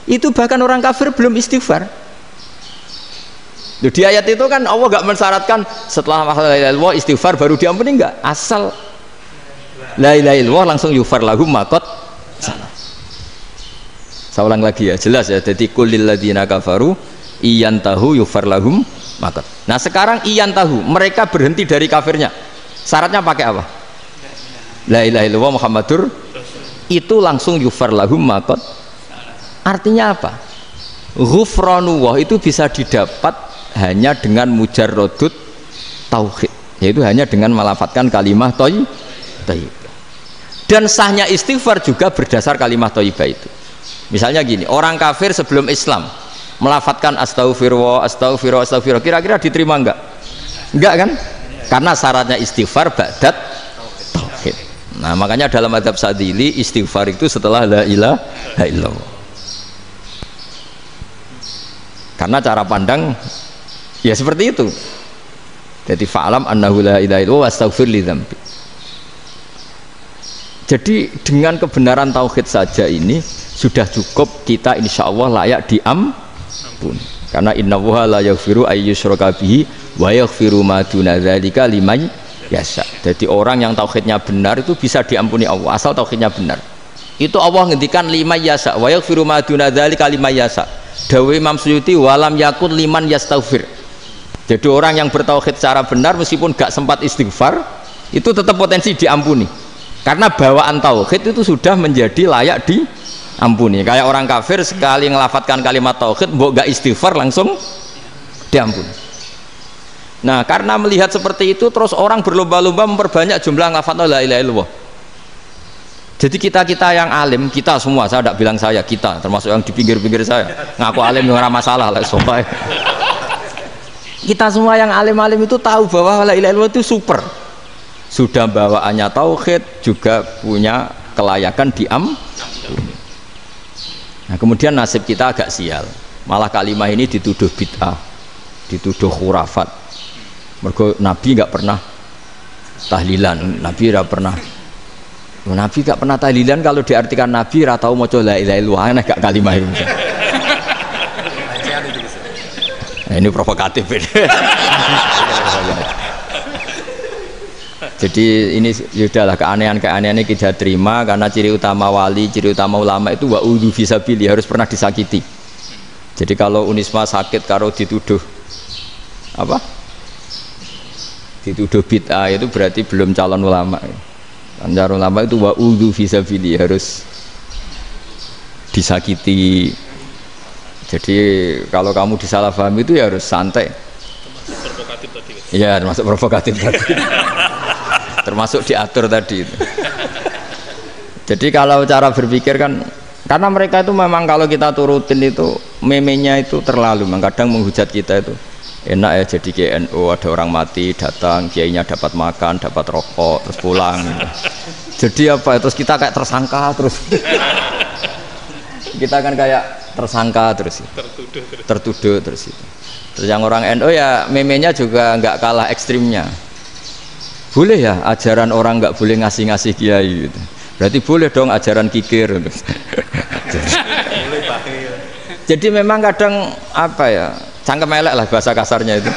Itu bahkan orang kafir belum istighfar. Di ayat itu kan Allah gak mensyaratkan setelah la ilaha illallah istighfar baru diampuni, enggak. Asal la ilaha illallah langsung yughfar lahum ma qad salaf. Saya ulang lagi ya, jelas ya. Jadi kulil ladzina kafaru iyantahu yughfar lahum ma qad. Nah, sekarang iyantahu, mereka berhenti dari kafirnya. Syaratnya pakai apa? La ilaha illallah Muhammadur, itu langsung yughfar lahum ma qad. Artinya apa? Ghufranullah itu bisa didapat hanya dengan mujarrodut tauhid, yaitu hanya dengan melafadzkan kalimah thayyibah. Dan sahnya istighfar juga berdasar kalimah thayyibah itu. Misalnya gini, orang kafir sebelum Islam melafadzkan astaghfirullah, astaghfirullah, astaghfirullah, kira-kira diterima enggak? Enggak kan? Karena syaratnya istighfar ba'dat tauhid. Nah, makanya dalam madzhab Sadili istighfar itu setelah la ilaha illallah. Karena cara pandang ya seperti itu. Jadi fa'alam annahu la ilaha illallah wastaghfir li dzambi. Jadi dengan kebenaran tauhid saja ini sudah cukup kita insya Allah layak diampuni. Karena innallaha la yaghfiru ayyusyraka bihi wa yaghfiru ma duna dzalika liman yasha. Jadi orang yang tauhidnya benar itu bisa diampuni Allah asal tauhidnya benar. Itu Allah ngendikan liman yasha wa yaghfiru ma duna dzalika liman yasha. Dawe Imam Suyuti walam yakun liman yastaghfir. Jadi orang yang bertauhid secara benar meskipun gak sempat istighfar itu tetap potensi diampuni. Karena bawaan tauhid itu sudah menjadi layak diampuni. Kayak orang kafir sekali ngelafatkan kalimat tauhid mbok gak istighfar langsung diampuni. Nah, karena melihat seperti itu terus orang berlomba-lomba memperbanyak jumlah ngelafatkan la ilaha illallah. Jadi kita yang alim, kita semua, saya tidak bilang saya, kita termasuk yang di pinggir-pinggir saya ngaku alim dengan masalah lah, sobat. Kita semua yang alim-alim itu tahu bahwa la ilaha illallah itu super. Sudah bawaannya tauhid, juga punya kelayakan diampuni. Nah, kemudian nasib kita agak sial. Malah kalimah ini dituduh bid'ah, dituduh khurafat. Mergo Nabi nggak pernah tahlilan, Nabi nggak pernah. Nabi nggak pernah tahlilan, kalau diartikan Nabi nggak tahu mau coba la ilaha illallah, aneh gak kalimah itu. Nah, ini provokatif ini. Jadi ini sudahlah keanehan-keanehan ini kita terima karena ciri utama wali, ciri utama ulama itu wa'udhu fisabili, harus pernah disakiti. Jadi kalau Unisma sakit kalau dituduh apa? Dituduh bid'ah itu berarti belum calon ulama. Calon ulama itu wa'udhu fisabili, harus disakiti. Jadi kalau kamu disalahpahami itu ya harus santai. Provokatif tadi. Iya, termasuk provokatif tadi. Termasuk diatur tadi itu. Jadi kalau cara berpikir kan, karena mereka itu memang kalau kita turutin itu memenya itu terlalu, kadang menghujat kita itu enak ya jadi GNU, ada orang mati datang, kiainya dapat makan, dapat rokok, terus pulang gitu. Jadi apa, terus kita kayak tersangka terus. Kita kan kayak tersangka terus, tertuduh terus itu. Terus yang orang NU ya memenya juga nggak kalah ekstrimnya. Boleh ya ajaran orang nggak boleh ngasih-ngasih kiai gitu. Berarti boleh dong ajaran kikir. Jadi memang kadang apa ya, cangkem elek lah bahasa kasarnya itu.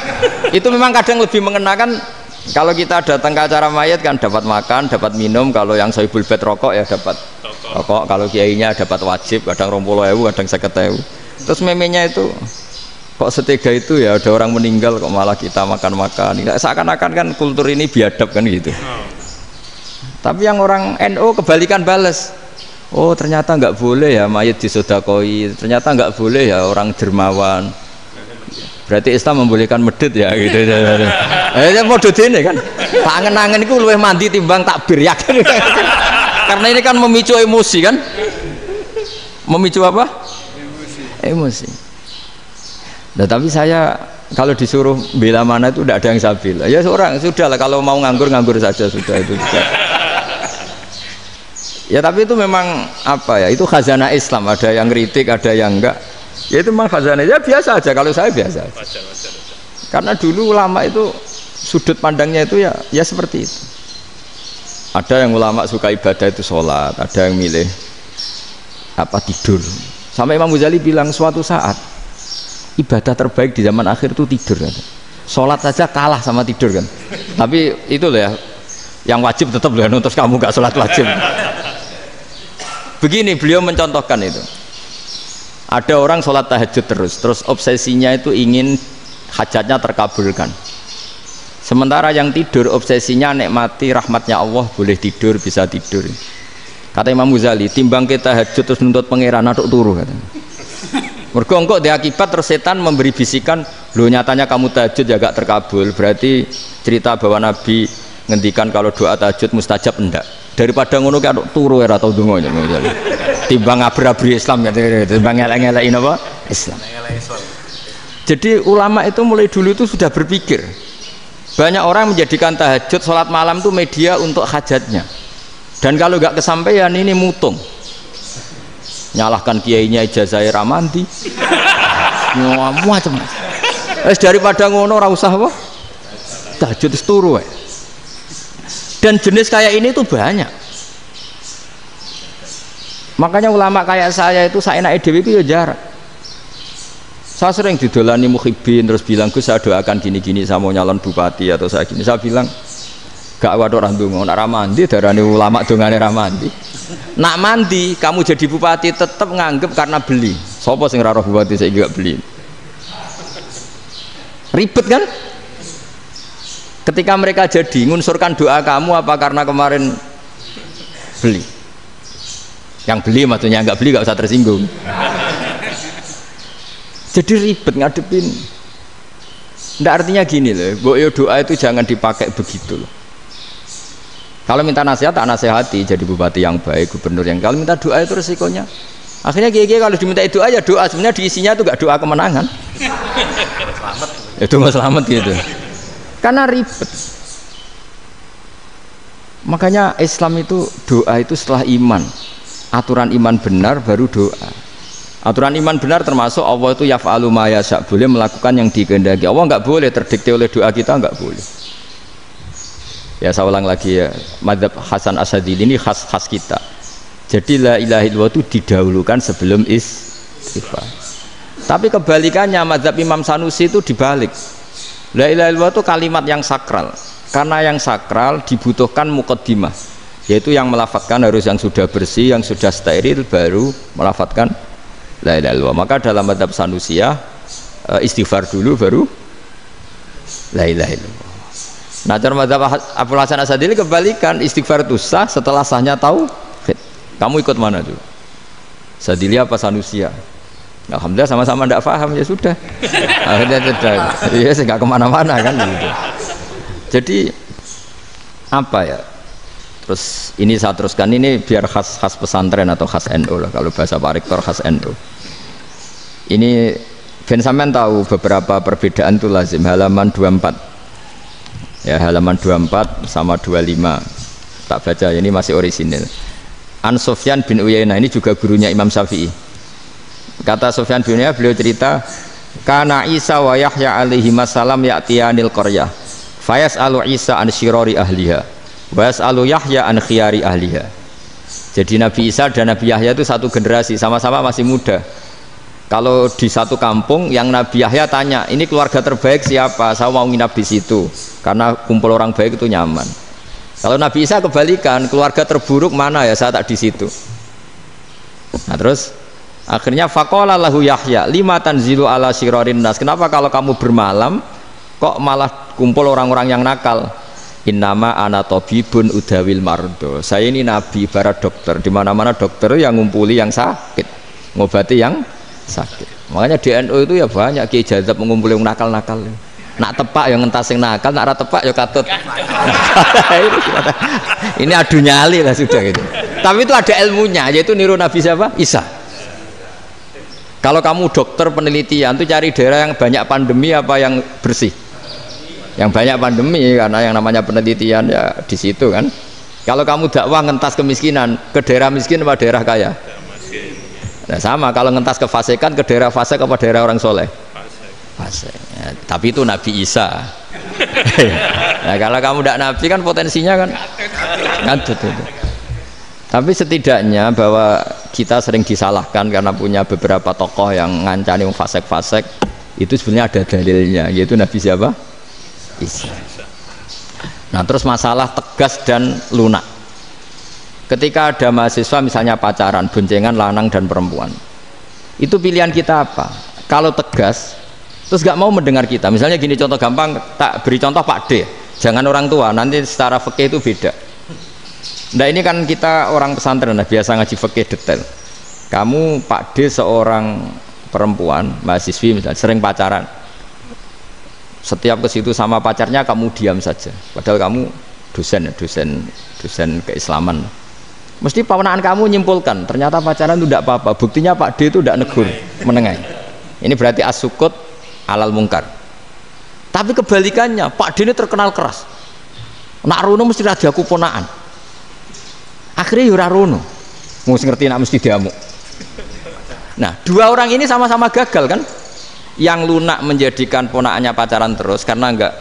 Itu memang kadang lebih mengenakan kalau kita datang ke acara mayat kan dapat makan, dapat minum. Kalau yang sohibul bed rokok ya dapat rokok. Kalau kiainya dapat wajib, kadang 20.000, kadang 50.000. Terus memenya itu kok setega itu ya, ada orang meninggal kok malah kita makan-makan. Seakan-akan kan kultur ini biadab kan gitu. Tapi yang orang NU kebalikan bales. Oh ternyata nggak boleh ya mayit disodakoi, ternyata nggak boleh ya orang dermawan. Berarti Islam membolehkan medit ya gitu. Modus ini kan. Tak angen-angen itu luwih mandi timbang takbir ya kan. Karena ini kan memicu emosi kan. Memicu apa? Emosi. Nah, tapi saya kalau disuruh bela mana itu tidak ada yang saya bela. Ya seorang sudah lah, kalau mau nganggur saja sudah itu juga. Ya tapi itu memang apa ya? Itu khazanah Islam. Ada yang kritik, ada yang enggak. Ya itu memang khazanah. Ya biasa aja. Kalau saya biasa aja. Karena dulu ulama itu sudut pandangnya itu ya seperti itu. Ada yang ulama suka ibadah itu sholat, ada yang milih apa tidur. Sampai Imam Ghazali bilang suatu saat ibadah terbaik di zaman akhir itu tidur kan. Sholat saja kalah sama tidur kan. Tapi itu loh ya, yang wajib tetap loh, terus kamu gak sholat wajib. Begini beliau mencontohkan itu. Ada orang sholat tahajud terus obsesinya itu ingin hajatnya terkabulkan. Sementara yang tidur obsesinya nikmati rahmatnya Allah, boleh tidur, bisa tidur. Kata Imam Ghazali, timbang kita tahajud terus nuntut pangeran aduk turu katanya. Mergo engkau di akibat terus setan memberi bisikan, lo nyatanya kamu tahajud ya gak terkabul, berarti cerita bahwa Nabi ngendikan kalau doa tahajud mustajab enggak. Daripada ngono ki aduk turu ora tau ndonga ya. Timbang ngabri-abri Islam ya, timbang ngelek-ngelekin apa? Islam. Jadi ulama itu mulai dulu itu sudah berpikir. Banyak orang menjadikan tahajud sholat malam itu media untuk hajatnya. Dan kalau gak kesampaian ini mutung. Nyalahkan kiainya ijazah ramandi macam daripada ngono ora usah apa tahajud turu. Dan jenis kayak ini tuh banyak. Makanya ulama kayak saya itu seenake dhewe itu ya jarak. Saya sering didolani muhibin terus bilang Gus saya doakan gini-gini saya mau nyalon bupati atau saya gini. Saya bilang gak waduh orang dongo nak ramandi darane ulama dongane ramandi. Nak mandi kamu jadi bupati tetap nganggep karena beli. Sopo sing ora roh bupati saya juga beli. Ribet kan? Ketika mereka jadi ngunsurkan doa kamu apa karena kemarin beli? Yang beli maksudnya nggak beli nggak usah tersinggung. Jadi ribet ngadepin. Nggak artinya gini loh, boyo doa itu jangan dipakai begitu loh. Kalau minta nasihat tak nasihati jadi bupati yang baik, gubernur yang. Kalau minta doa itu resikonya. Akhirnya kiai kalau diminta doa ya doa, sebenarnya diisinya itu gak doa kemenangan. Itu nggak selamat gitu. Karena ribet. Makanya Islam itu doa itu setelah iman. Aturan iman benar baru doa. Aturan iman benar termasuk Allah itu yaf'alu ma yasha, boleh melakukan yang dikehendaki. Allah nggak boleh terdikte oleh doa kita, nggak boleh. Ya saya ulang lagi ya, madzhab Hasan Asyadzili ini khas kita. Jadi la ilaha illallah itu didahulukan sebelum istighfar. Tapi kebalikannya madzhab Imam Sanusi itu dibalik. La ilaha illallah itu kalimat yang sakral. Karena yang sakral dibutuhkan muqaddimah, yaitu yang melafadzkan harus yang sudah bersih, yang sudah steril baru melafadzkan la ilaha illallah. Maka dalam madzhab Sanusiyah istighfar dulu baru la ilaha illallah. Nah cara madzhab Abul Hasan Asyadzili kebalikan, istighfar itu sah setelah sahnya tauhid. Kamu ikut mana tuh? Asyadzili apa Sanusiyah? Alhamdulillah sama-sama tidak paham ya sudah. Akhirnya sudah. Iya sih nggak kemana-mana kan gitu. Jadi apa ya? Terus ini saya teruskan ini biar khas pesantren atau khas NU lah, kalau bahasa Pak Rektor khas NU. Ini Ben sampean tahu beberapa perbedaan itu lazim, halaman 24. Ya halaman 24 sama 25. Tak baca ini masih orisinil. An Sufyan bin Uyainah, ini juga gurunya Imam Syafi'i. Kata Sufyan bin Uyainah, beliau cerita, kana Isa wa Yahya alaihi salam ya'tiyanil qaryah fayas'alu Isa an syirari ahliha wa yas'alu Yahya an khiyari ahliha. Jadi Nabi Isa dan Nabi Yahya itu satu generasi, sama-sama masih muda. Kalau di satu kampung yang Nabi Yahya tanya, ini keluarga terbaik siapa? Saya mau nginap di situ karena kumpul orang baik itu nyaman. Kalau Nabi Isa kebalikan, keluarga terburuk mana ya, saya tak di situ. Nah terus Akhirnya faqala lahu Yahya lima tanzilu ala syirarin nas, kenapa kalau kamu bermalam kok malah kumpul orang-orang yang nakal? Innama ana tabibun udawil mardo, saya ini nabi ibarat dokter, di mana-mana dokter yang ngumpuli yang sakit, ngobati yang sakit. Makanya di NU itu ya banyak Kiai Jazab mengumpuli yang nakal-nakal. Nak tepak yang ngentas yang nakal, nak ra tepak ya katut. Ini adu nyali lah sudah gitu. Tapi itu ada ilmunya, yaitu niru Nabi siapa? Isa. Kalau kamu dokter penelitian tuh cari daerah yang banyak pandemi apa yang bersih? Yang banyak pandemi, karena yang namanya penelitian ya di situ kan. Kalau kamu dakwah ngentas kemiskinan, ke daerah miskin apa daerah kaya? Nah sama, kalau ngentas kefasikan, ke daerah fasik apa daerah orang soleh? Fasik. Ya, tapi itu Nabi Isa. Nah kalau kamu tidak Nabi kan potensinya kan ngadut itu. Tapi setidaknya bahwa kita sering disalahkan karena punya beberapa tokoh yang ngancani fasik-fasik, itu sebenarnya ada dalilnya, yaitu Nabi siapa? Isa. Nah terus masalah tegas dan lunak. Ketika ada mahasiswa misalnya pacaran, boncengan lanang dan perempuan, itu pilihan kita apa? Kalau tegas terus gak mau mendengar kita, misalnya gini contoh gampang, tak beri contoh Pak D, jangan orang tua, nanti secara fikih itu beda. Nah ini kan kita orang pesantren, nah, biasa ngaji fikih detail. Kamu Pak D seorang perempuan mahasiswi misalnya sering pacaran, setiap ke situ sama pacarnya kamu diam saja, padahal kamu dosen keislaman, mesti pamanaan kamu nyimpulkan ternyata pacaran itu tidak apa-apa, buktinya Pak D itu tidak negur, menengahi. Ini berarti as-sukut alal mungkar. Tapi kebalikannya, Pak D ini terkenal keras, nak rono mesti radiaku ponaan, akhirnya yura rono mesti ngerti nak mesti diamuk. Nah dua orang ini sama-sama gagal kan. Yang lunak menjadikan ponakannya pacaran terus karena enggak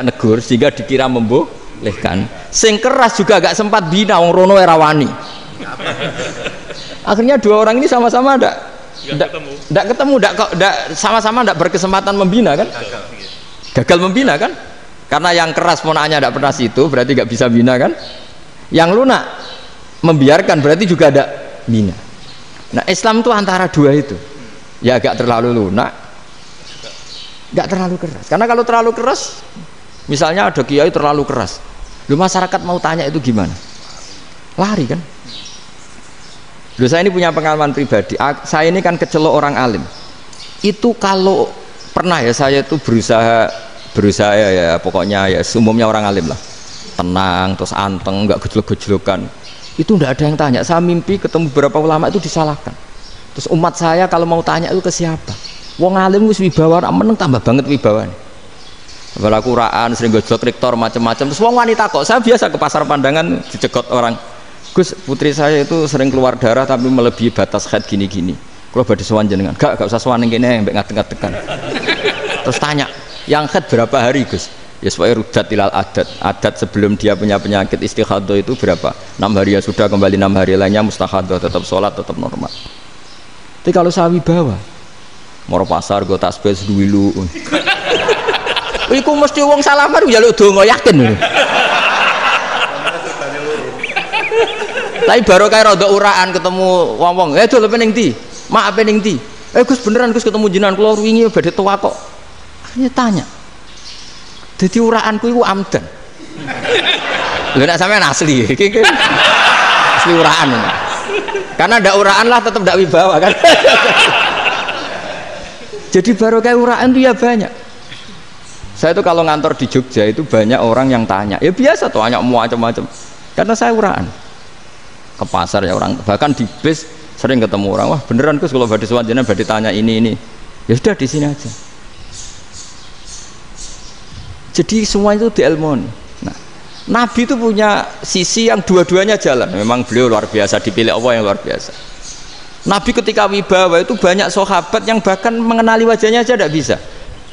negur sehingga dikira membolehkan. Sing keras juga enggak sempat bina wong rono era wani. Akhirnya dua orang ini sama-sama enggak ketemu, sama-sama enggak berkesempatan membina kan? Gagal membina kan? Karena yang keras ponakannya enggak pernah situ, berarti enggak bisa bina kan? Yang lunak membiarkan berarti juga enggak bina. Nah, Islam itu antara dua itu. Ya agak terlalu lunak, nggak terlalu keras. Karena kalau terlalu keras, misalnya ada kiai terlalu keras, lu masyarakat mau tanya itu gimana? Lari kan? Lu saya ini punya pengalaman pribadi. Saya ini kan kecelok orang alim. Itu kalau pernah ya saya itu berusaha ya pokoknya ya umumnya orang alim lah, tenang terus anteng, nggak gejlok-gejlokan. Itu nggak ada yang tanya. Saya mimpi ketemu beberapa ulama itu disalahkan. Terus umat saya kalau mau tanya itu ke siapa? Wong alim wis wibawa, meneng tambah banget wibawane. Kepala Quran sering gojlok rektor macam-macam. Terus wong wanita kok, saya biasa ke pasar pandangan dicegot orang. Gus, putri saya itu sering keluar darah tapi melebihi batas haid gini-gini. Kalau badhe sowan jenengan, gak usah sowan ning kene mbek ngadeg-ngadegan. Terus tanya, yang haid berapa hari Gus? Ya supaya rudat ilal adat sebelum dia punya penyakit istihadah itu berapa? 6 hari ya sudah, kembali 6 hari lainnya mustahadah, tetap sholat, tetap normal. Tapi kalau saya wibawa, moro pasar gue tasbih seduwilu. Iku mesti wong salaman njaluk donga yakin. Tapi baru kayak rada uraan ketemu wong-wong, dol pening ndi? Mak pening ndi? Gus beneran Gus ketemu jenengan kula wingi badhe tuwa kok. Akhirnya tanya. Dadi uraanku iku amdan. Lha nek sampean asli iki asli uraan. Karena ndak uraan lah tetap ndak wibawa kan. Jadi baru kayak uraan itu ya banyak. Saya itu kalau ngantor di Jogja itu banyak orang yang tanya, ya biasa tuh tanya macam-macam. Karena saya uraan ke pasar ya orang, bahkan di bis sering ketemu orang, wah beneran Gus kalau badhe sowan jenengan badhe tanya ini. Ya sudah di sini aja. Jadi semua itu diilmoni. Nah, Nabi itu punya sisi yang dua-duanya jalan. Memang beliau luar biasa, dipilih Allah yang luar biasa. Nabi ketika wibawa itu banyak sahabat yang bahkan mengenali wajahnya aja tidak bisa.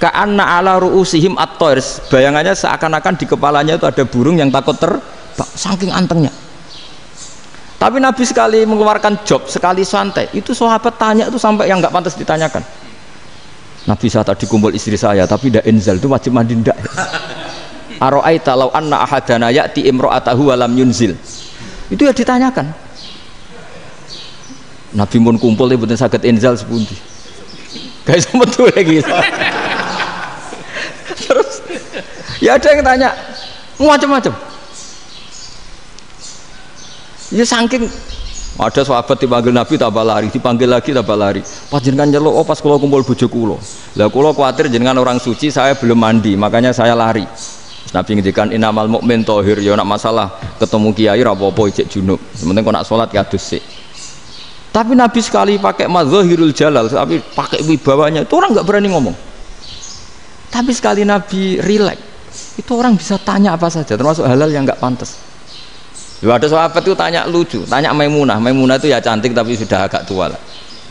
Ka'anna ala ru'usihim at-toirs, bayangannya seakan-akan di kepalanya itu ada burung yang takut terbang, saking antengnya. Tapi Nabi sekali mengeluarkan job, sekali santai, itu sahabat tanya itu sampai yang nggak pantas ditanyakan. Nabi saya tadi kumpul istri saya, tapi tidak inzal, itu wajib mandi ndak. Aro'aita law anna ahadana ya'ti imro'atahu walam yunzil. Itu ya ditanyakan. Nabi mun kumpul mboten saged inzal sepundi. Guys betul lagi. Terus ya ada yang tanya macam-macam. Ya saking ada sahabat dipanggil Nabi tambah lari, dipanggil lagi tambah lari. Panjenengan nyeluk, oh pas kula kumpul bojo kula. Lah kula kuwatir jenengan orang suci, saya belum mandi, makanya saya lari. Nabi ngendikan innamal mukmin thahir, ya nak masalah ketemu kiai ra apa-apa ijek junub. Sementing kok nak salat kados sik. Tapi Nabi sekali pakai madzahirul jalal, tapi pakai wibawanya, itu orang nggak berani ngomong. Tapi sekali Nabi rileks, itu orang bisa tanya apa saja, termasuk halal yang nggak pantas. Lalu ada sahabat itu tanya lucu, tanya Maimunah. Maimunah itu ya cantik tapi sudah agak tua lah.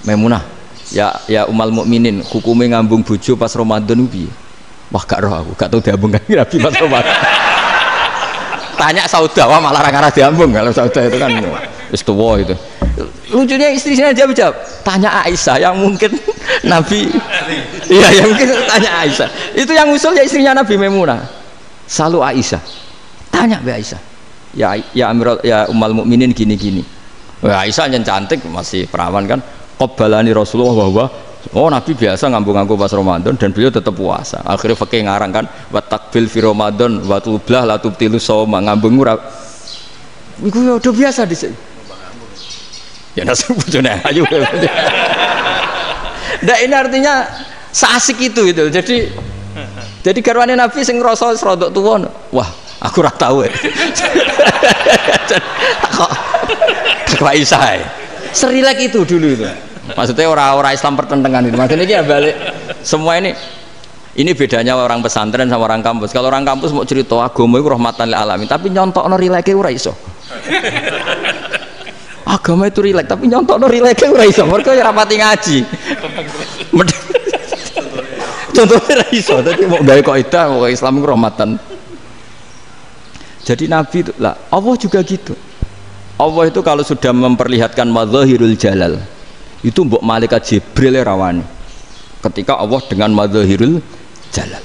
Maimunah, ya umal mukminin, hukumnya ngambung bojo pas Ramadan ubi. Wah gak roh aku, gak tahu diambung kan Nabi pas Ramadan. Tanya Saudah, wah malah orang-orang diambung. Kalau Saudah itu kan wis tua itu. Lucunya istrinya jawab, tanya Aisyah yang mungkin Nabi, iya yang mungkin tanya Aisyah. Itu yang usul ya istrinya Nabi Maimunah. Selalu Aisyah, tanya be Aisyah. Ya Amirul ya umal mukminin gini-gini. Wah Aisyah yang cantik masih perawan kan. Qabbalani Rasulullah bahwa oh Nabi biasa ngambung-ngambung pas Ramadan dan beliau tetap puasa. Akhirnya fakih ngarang kan wa takbil fi Ramadan wa tublah la tubtilu shauma ngambung ora. Iku ya udah biasa dhisik. Ya nasib bojone ayu. Nah ini artinya seasik itu. Jadi garwane Nabi sing ngrasa rodok tuwa. Wah aku ora tahu kok Aisyah serilek itu dulu itu maksudnya orang-orang Islam pertentangan itu maksudnya ini ya balik semua ini bedanya orang pesantren sama orang kampus. Kalau orang kampus mau cerita agama itu rahmatan lil alamin tapi nyontokno rileke ora iso. Agama itu rilek tapi nyontokno rileke ora iso mergo ora rapati ngaji. Contohnya ora iso dadi mau gawe kaidah mau Islam itu rahmatan. Jadi Nabi itu lah, Allah juga gitu. Allah itu kalau sudah memperlihatkan madzahirul jalal, itu mbok malaikat Jibril rawani. Ketika Allah dengan madzahirul jalal.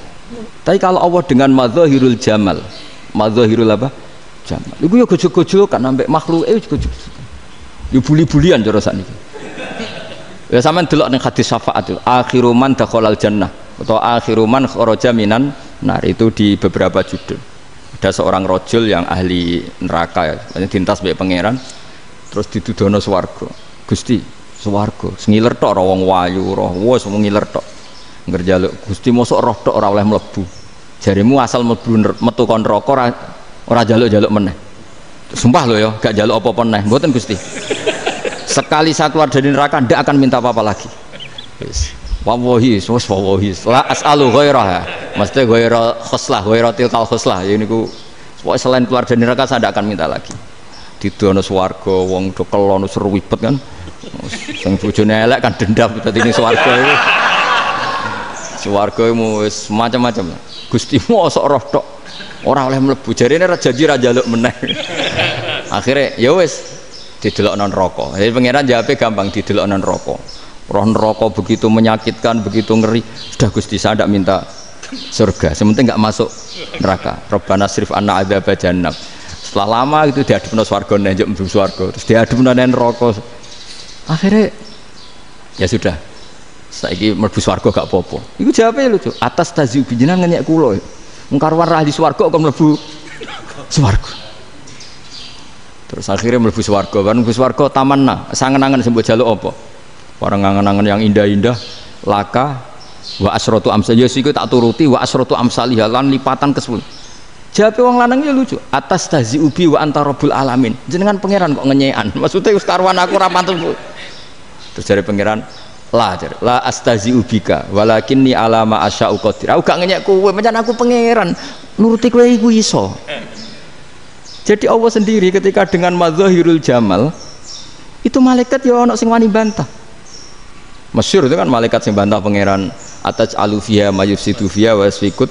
Tapi kalau Allah dengan madzahirul jamal, madzahirul apa? Jamal. Iku ya gojol-gojol kan sampai makhluke gojol. Ya buli-bulian cara sakniki. Ya sampean delok ning hadis syafaat itu, akhiru man dakhalal jannah atau akhiru man kharaja minan nar itu di beberapa judul. Ada seorang rojul yang ahli neraka ya, dintas baik pangeran, terus ditudono swarga. Gusti, swarga, sengiler tok wong wayu, roh, wes wong ngiler tok. Ngerjaluk Gusti mosok roh tok ora oleh mlebu. Jarimu asal mlebu metu kon neraka ora jaluk-jaluk meneh. Sumpah lho ya, gak jaluk apa-apa meneh. Mboten Gusti. Sekali saya keluar dari neraka ndak akan minta apa-apa lagi. Wis. Wallahi, wallahi, la as'alu ghairah. Maksudnya ghairah khoslah, ghairah tilkal khoslah. Ya niku selain keluar dari neraka saya tidak akan minta lagi. Didono swarga wong do kelon seru wibet kan. Sing bojone elek kan dendam dadi ning swarga iku. Swarga wis macam-macam. Gusti mosok roh tok ora oleh mlebu. Jarine ra janji ra njaluk meneh. Akhire ya wis didelokno neraka. Jadi pangeran jawabe gampang didelokno neraka. Roh neraka begitu menyakitkan, begitu ngeri. Sudah Gusti saya tidak minta surga, sementing nggak masuk neraka. Rabbana srif anna adzab jahannam. Setelah lama itu diadepno swarga njuk mlebu swarga, terus diadepno neraka. Akhirnya ya sudah. Saiki mlebu swarga gak apa-apa. Iku jawabe lucu. Atas taziu jenengan ngenyek kula. Mengkarwan ra di swarga kok mlebu swarga. Terus akhirnya mlebu swarga, kan mlebu swarga tamanna, sangen-angen sembo jaluk apa? Orang ngangen-angen yang indah-indah laka wa asratu amsal ya siku tak turuti wa asratu amsalih lan lipatan ke-10. Jawabe wong lanang ya lucu. Atas tazi ubi wa anta rabbul alamin. Jenengan pangeran kok ngenyekan. Maksudnya wis karuan aku ora pantes. Terus jare pangeran la astazi ubika walakinni ala ma asya'u qadir. Aku gak ngenyek kowe, pancen aku pangeran. Nuruti kowe iku iso. Jadi Allah sendiri ketika dengan madzahirul jamal itu malaikat ya ono sing wani bantah. Masyhur itu kan malaikat sing bantah pangeran atas alufia mayufsidu fiha wa yasfikut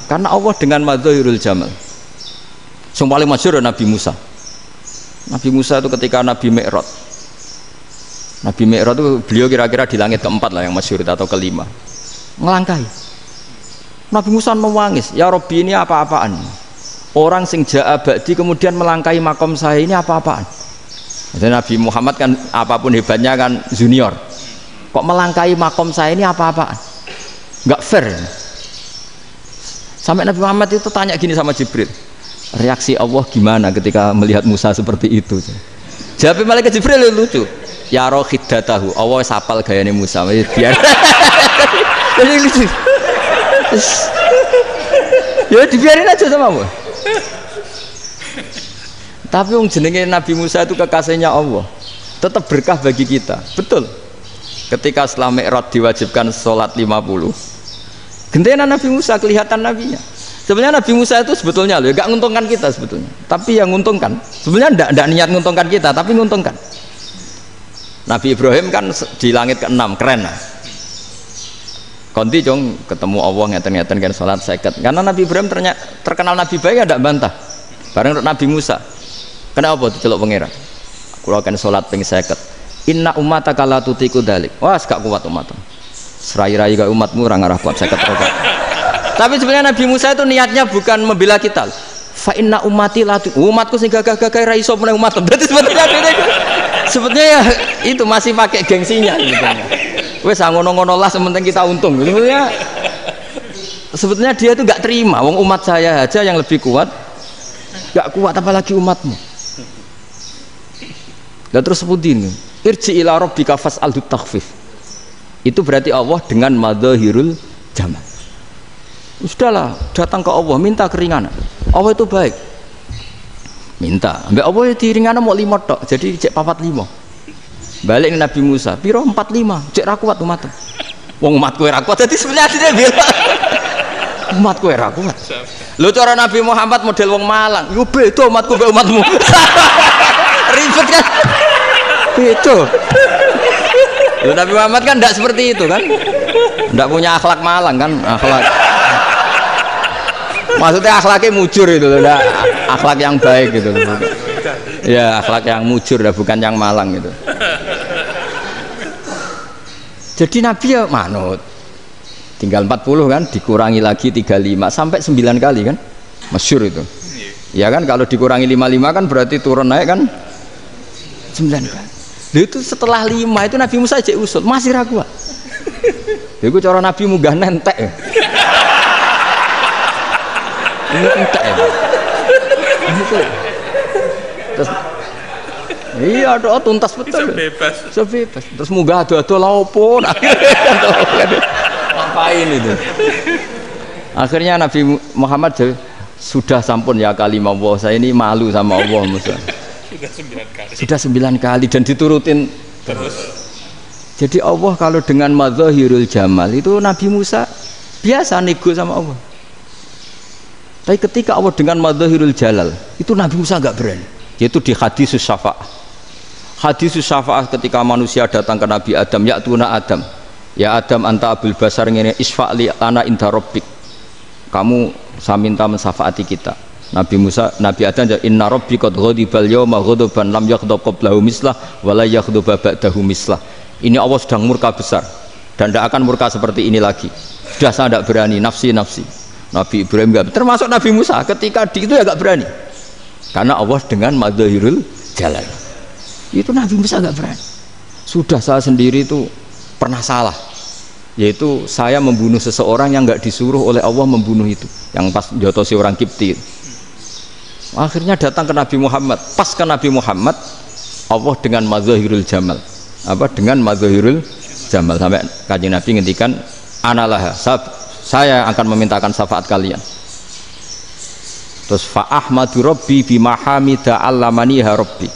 karena Allah dengan madzahirul jamal. Yang paling masyhur Nabi Musa. Nabi Musa itu ketika Nabi Mi'raj. Nabi Mi'raj itu beliau kira-kira di langit keempat lah yang masyhur atau kelima. Ngelangkahi. Nabi Musa menangis, ya Rabbi ini apa-apaan? Orang sing ja'a ba'di kemudian melangkahi makom saya ini apa-apaan? Jadi Nabi Muhammad kan apapun hebatnya kan junior. Kok melangkahi makom saya ini apa-apaan? Enggak fair. Sampai Nabi Muhammad itu tanya gini sama Jibril, reaksi Allah gimana ketika melihat Musa seperti itu? Jawab malaikat Jibril lucu. Ya roh khiddatahu, Allah sapal gayane Musa. Biar. Jadi lucu. Ya dibiarin aja sama Allah. Tapi wong jenenge Nabi Musa itu kekasihnya Allah, tetap berkah bagi kita. Betul. Ketika setelah Mi'raj diwajibkan sholat 50, gentenan Nabi Musa kelihatan nabinya. Sebenarnya Nabi Musa itu sebetulnya loh, gak nguntungkan kita sebetulnya. Tapi yang nguntungkan, sebenarnya tidak niat nguntungkan kita, tapi nguntungkan. Nabi Ibrahim kan di langit ke-6, keren lah. Konti jong ketemu Allah ngeten-ngeten kan sholat seket. Karena Nabi Ibrahim terkenal Nabi baik, tidak bantah. Bareng Nabi Musa. Kenapa diceluk pangeran? Kula kan salat ping 50. Inna ummataka la tutiku dalik. Wah, gak kuat umatmu. Serai-rai gak umatmu ora ngarah kuat 50 rakaat. Tapi sebenarnya Nabi Musa itu niatnya bukan membela kita. Fa inna ummati la umatku sing gagah-gagah ra iso meneh umat. Berarti sebetulnya ya itu masih pakai gengsinya sebetulnya. Wes ngono-ngono lah sementing kita untung. Sebetulnya dia itu gak terima wong umat saya aja yang lebih kuat. Gak kuat apalagi umatmu. Dan terus sebutin irji ila rabbika fas'alhu takhfif. Itu berarti Allah dengan madzahirul jamal. Sudahlah, datang ke Allah minta keringanan. Allah itu baik. Minta. Mbak Allah itu ringanan mau 5 tok. Jadi cek 45. Balik ke Nabi Musa, piro 45. Cek ra kuat umatmu. Wong umatku ra kuat. Jadi sebenarnya dia bilang umatku ra kuat. Lho cara Nabi Muhammad model wong Malang. Yo beda umatku mbek umatmu. Ribet kan? Itu. Loh, Nabi Muhammad kan tidak seperti itu kan? Tidak punya akhlak Malang kan? Akhlak. Maksudnya akhlaknya mujur itu, tidak akhlak yang baik gitu. Ya akhlak yang mujur, bukan yang Malang gitu. Jadi Nabi ya manut. Tinggal 40 kan, dikurangi lagi 35 sampai 9 kali kan? Masyhur itu. Ya kan kalau dikurangi 55 kan berarti turun naik kan? 9 kali. Itu setelah 5 itu Nabi Musa cek usul masih ragu. Itu cara Nabi munggah nentek. Ini entek ya. Terus iya doa tuntas betul. Sebebas. Terus munggah ado-ado lha opo? Ngapain itu? Akhirnya Nabi Muhammad sudah sampun ya kalimah Allah, saya ini malu sama Allah Musa. Sudah 9 kali dan diturutin terus. Jadi Allah kalau dengan madzahirul jamal itu Nabi Musa biasa nego sama Allah. Tapi ketika Allah dengan madzahirul jalal itu Nabi Musa enggak berani. Yaitu di hadis syafa'ah. Hadis syafa'ah ketika manusia datang ke Nabi Adam, ya tuna Adam. Ya Adam anta abul basar ngene isfa'li ana inda rabbik. Kamu saya minta mensafaati kita. Nabi Musa, Nabi Adam inna rabbi qad ghadibal yawma ghadaban lam yaghdab qablahu mislah wa la yaghdab ba'dahu mislah. Ini Allah sedang murka besar dan tidak akan murka seperti ini lagi. Sudah saya tidak berani, nafsi. Nabi Ibrahim enggak, termasuk Nabi Musa ketika di itu ya enggak berani. Karena Allah dengan madzahirul jalal. Itu Nabi Musa enggak berani. Sudah saya sendiri itu pernah salah. Yaitu saya membunuh seseorang yang enggak disuruh oleh Allah membunuh itu. Yang pas jotosi orang Kipti. Akhirnya datang ke Nabi Muhammad. Pas ke Nabi Muhammad Allah dengan madzahirul jamal. Apa dengan madzahirul jamal sampai Kanjeng Nabi ngendikan analah saya akan memintakan syafaat kalian. Terus fa ahmadu rabbi bima hamida allamaniha rabbi.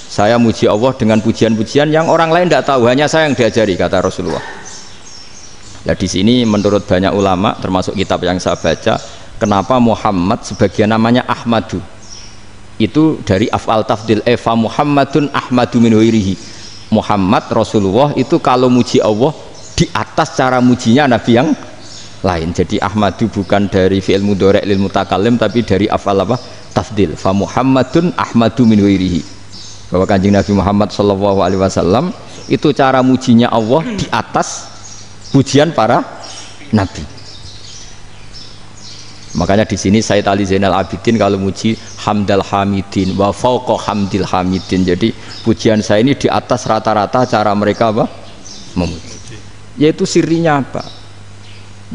Saya muji Allah dengan pujian-pujian yang orang lain tidak tahu, hanya saya yang diajari, kata Rasulullah. Nah di sini menurut banyak ulama termasuk kitab yang saya baca, kenapa Muhammad sebagian namanya Ahmadu? Itu dari af'al tafdil fa Muhammadun Ahmadu min ghairihi. Muhammad Rasulullah itu kalau muji Allah di atas cara mujinya nabi yang lain. Jadi Ahmadu bukan dari fi'il mudhari' lil mutakallim tapi dari af'al apa? Tafdil. Fa Muhammadun Ahmadu min ghairihi. Bahwa Kanjeng Nabi Muhammad sallallahu alaihi wasallam itu cara mujinya Allah di atas pujian para nabi. Makanya di sini Sayyid Ali Zainal Abidin kalau muji hamdal hamidin wa fauqa hamdil hamidin. Jadi pujian saya ini di atas rata-rata cara mereka apa? Memuji. Yaitu sirinya apa?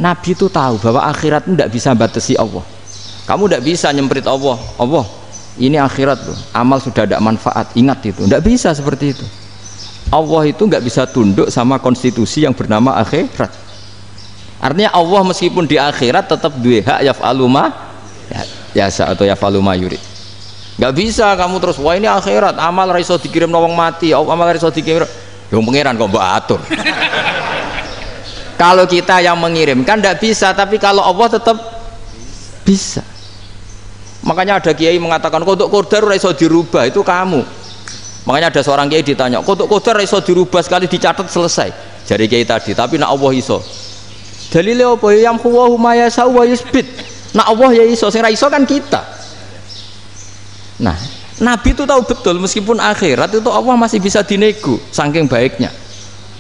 Nabi itu tahu bahwa akhirat tidak bisa batasi Allah. Kamu tidak bisa nyemprit Allah. Allah, ini akhirat loh. Amal sudah tidak manfaat. Ingat itu. Tidak bisa seperti itu. Allah itu nggak bisa tunduk sama konstitusi yang bernama akhirat. Artinya Allah meskipun di akhirat tetap duwe hak yaf'alu ma yasa atau yaf'alu ma yurid. Nggak bisa kamu terus wah ini akhirat amal ra iso dikirim wong mati, amal ra iso dikirim. Yang pangeran kok mbok atur. Kalau kita yang mengirimkan tidak bisa, tapi kalau Allah tetap bisa. Makanya ada kiai mengatakan kodok qadar ra iso dirubah, itu kamu. Makanya ada seorang kiai ditanya, kodok qadar ra iso dirubah sekali dicatat selesai. Jari kiai tadi, tapi nak Allah iso. Dalile apa ya yamhu ma yasau wa yusbit. Nak Allah ya iso, sing ra iso kan kita. Nah, Nabi itu tahu betul meskipun akhirat itu Allah masih bisa dinego saking baiknya.